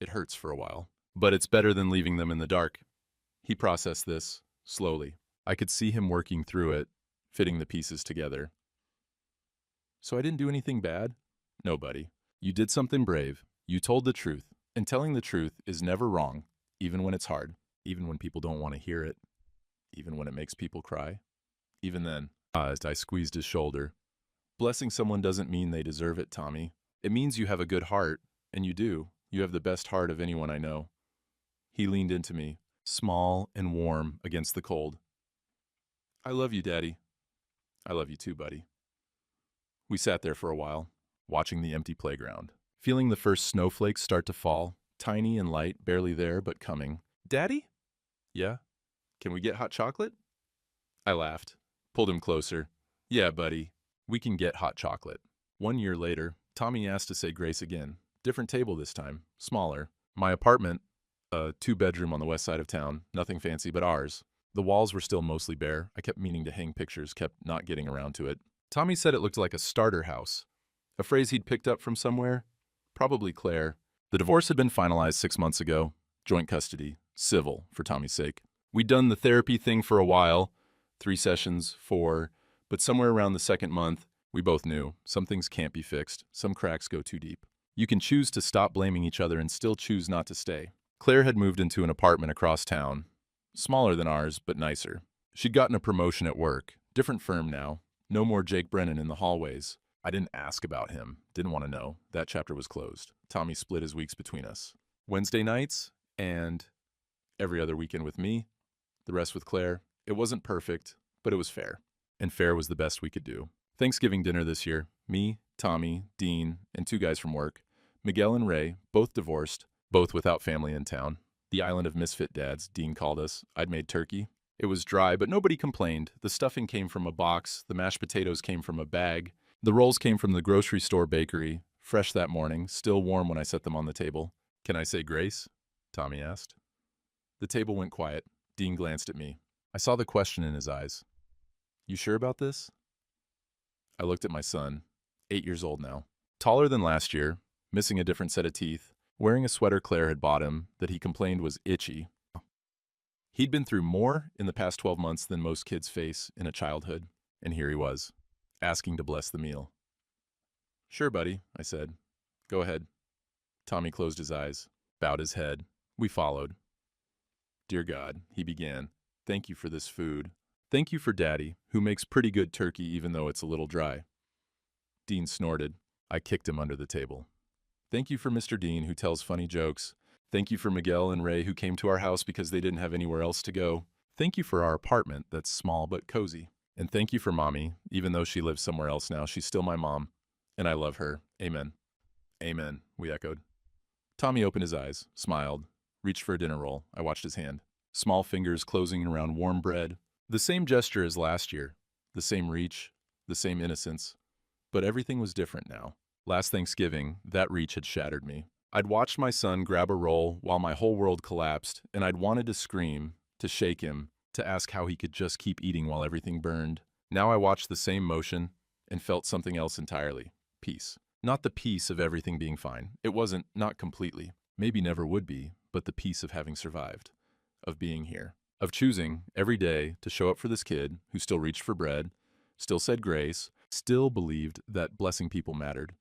it hurts for a while. But it's better than leaving them in the dark. He processed this slowly. I could see him working through it, fitting the pieces together. So I didn't do anything bad? No, buddy. You did something brave. You told the truth. And telling the truth is never wrong, even when it's hard, even when people don't want to hear it, even when it makes people cry. Even then, as I squeezed his shoulder. Blessing someone doesn't mean they deserve it, Tommy. It means you have a good heart, and you do. You have the best heart of anyone I know. He leaned into me, small and warm against the cold. I love you, Daddy. I love you too, buddy. We sat there for a while, watching the empty playground, feeling the first snowflakes start to fall, tiny and light, barely there, but coming. Daddy? Yeah? Can we get hot chocolate? I laughed, pulled him closer. Yeah, buddy, we can get hot chocolate. 1 year later, Tommy asked to say grace again. Different table this time, smaller. My apartment, a 2-bedroom on the west side of town, nothing fancy but ours. The walls were still mostly bare. I kept meaning to hang pictures, kept not getting around to it. Tommy said it looked like a starter house, a phrase he'd picked up from somewhere. Probably Claire. The divorce had been finalized 6 months ago. Joint custody. Civil, for Tommy's sake. We'd done the therapy thing for a while. 3 sessions, 4. But somewhere around the second month, we both knew some things can't be fixed. Some cracks go too deep. You can choose to stop blaming each other and still choose not to stay. Claire had moved into an apartment across town. Smaller than ours, but nicer. She'd gotten a promotion at work. Different firm now. No more Jake Brennan in the hallways. I didn't ask about him. Didn't want to know. That chapter was closed. Tommy split his weeks between us. Wednesday nights and every other weekend with me. The rest with Claire. It wasn't perfect, but it was fair. And fair was the best we could do. Thanksgiving dinner this year. Me, Tommy, Dean, and 2 guys from work. Miguel and Ray, both divorced, both without family in town. The island of misfit dads, Dean called us. I'd made turkey. It was dry, but nobody complained. The stuffing came from a box. The mashed potatoes came from a bag. The rolls came from the grocery store bakery, fresh that morning, still warm when I set them on the table. Can I say grace? Tommy asked. The table went quiet. Dean glanced at me. I saw the question in his eyes. You sure about this? I looked at my son, 8 years old now. Taller than last year, missing a different set of teeth, wearing a sweater Claire had bought him that he complained was itchy. He'd been through more in the past 12 months than most kids face in a childhood, and here he was, asking to bless the meal. Sure, buddy, I said. Go ahead. Tommy closed his eyes, bowed his head. We followed. Dear God, he began, thank you for this food. Thank you for Daddy, who makes pretty good turkey even though it's a little dry. Dean snorted. I kicked him under the table. Thank you for Mr. Dean, who tells funny jokes. Thank you for Miguel and Ray, who came to our house because they didn't have anywhere else to go. Thank you for our apartment that's small but cozy. And thank you for Mommy. Even though she lives somewhere else now, she's still my mom. And I love her. Amen. Amen, we echoed. Tommy opened his eyes, smiled, reached for a dinner roll. I watched his hand. Small fingers closing around warm bread. The same gesture as last year. The same reach. The same innocence. But everything was different now. Last Thanksgiving, that reach had shattered me. I'd watched my son grab a roll while my whole world collapsed, and I'd wanted to scream, to shake him, to ask how he could just keep eating while everything burned. Now I watched the same motion and felt something else entirely. Peace. Not the peace of everything being fine. It wasn't, not completely. Maybe never would be, but the peace of having survived, of being here, of choosing every day to show up for this kid who still reached for bread, still said grace, still believed that blessing people mattered,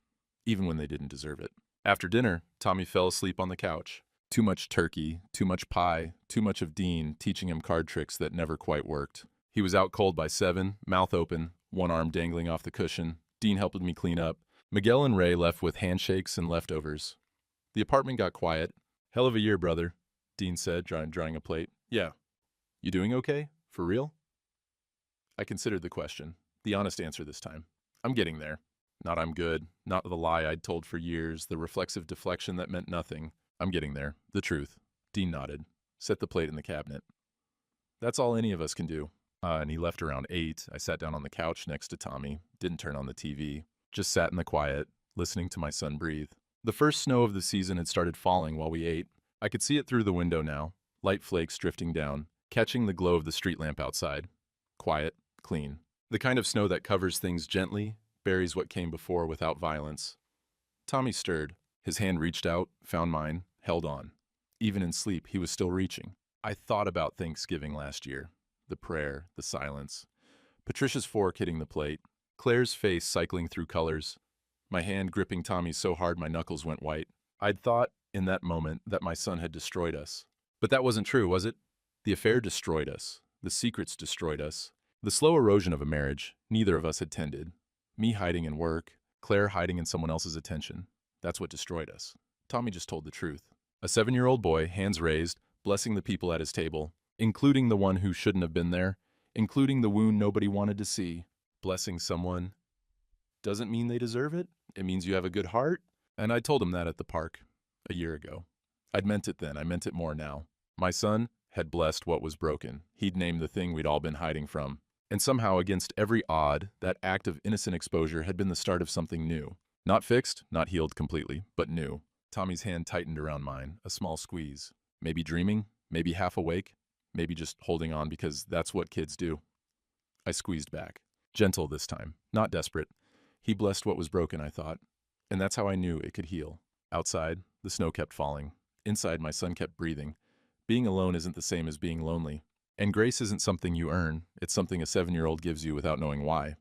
even when they didn't deserve it. After dinner, Tommy fell asleep on the couch. Too much turkey, too much pie, too much of Dean teaching him card tricks that never quite worked. He was out cold by 7, mouth open, one arm dangling off the cushion. Dean helped me clean up. Miguel and Ray left with handshakes and leftovers. The apartment got quiet. "Hell of a year, brother," Dean said, drying a plate. "Yeah. You doing okay? For real?" I considered the question, the honest answer this time. I'm getting there. Not I'm good, not the lie I'd told for years, the reflexive deflection that meant nothing. I'm getting there. The truth. Dean nodded. Set the plate in the cabinet. That's all any of us can do. And he left around 8. I sat down on the couch next to Tommy, didn't turn on the TV, just sat in the quiet, listening to my son breathe. The first snow of the season had started falling while we ate. I could see it through the window now, light flakes drifting down, catching the glow of the street lamp outside. Quiet, clean. The kind of snow that covers things gently, buries what came before without violence. Tommy stirred. His hand reached out, found mine, held on. Even in sleep, he was still reaching. I thought about Thanksgiving last year. The prayer, the silence. Patricia's fork hitting the plate. Claire's face cycling through colors. My hand gripping Tommy's so hard my knuckles went white. I'd thought, in that moment, that my son had destroyed us. But that wasn't true, was it? The affair destroyed us. The secrets destroyed us. The slow erosion of a marriage neither of us had tended. Me hiding in work, Claire hiding in someone else's attention. That's what destroyed us. Tommy just told the truth. A 7-year-old boy, hands raised, blessing the people at his table, including the one who shouldn't have been there, including the wound nobody wanted to see. Blessing someone doesn't mean they deserve it. It means you have a good heart. And I told him that at the park a year ago. I'd meant it then. I meant it more now. My son had blessed what was broken. He'd named the thing we'd all been hiding from. And somehow, against every odd, that act of innocent exposure had been the start of something new. Not fixed, not healed completely, but new. Tommy's hand tightened around mine, a small squeeze. Maybe dreaming, maybe half awake, maybe just holding on because that's what kids do. I squeezed back. Gentle this time, not desperate. He blessed what was broken, I thought. And that's how I knew it could heal. Outside, the snow kept falling. Inside, my son kept breathing. Being alone isn't the same as being lonely. And grace isn't something you earn. It's something a 7-year-old gives you without knowing why.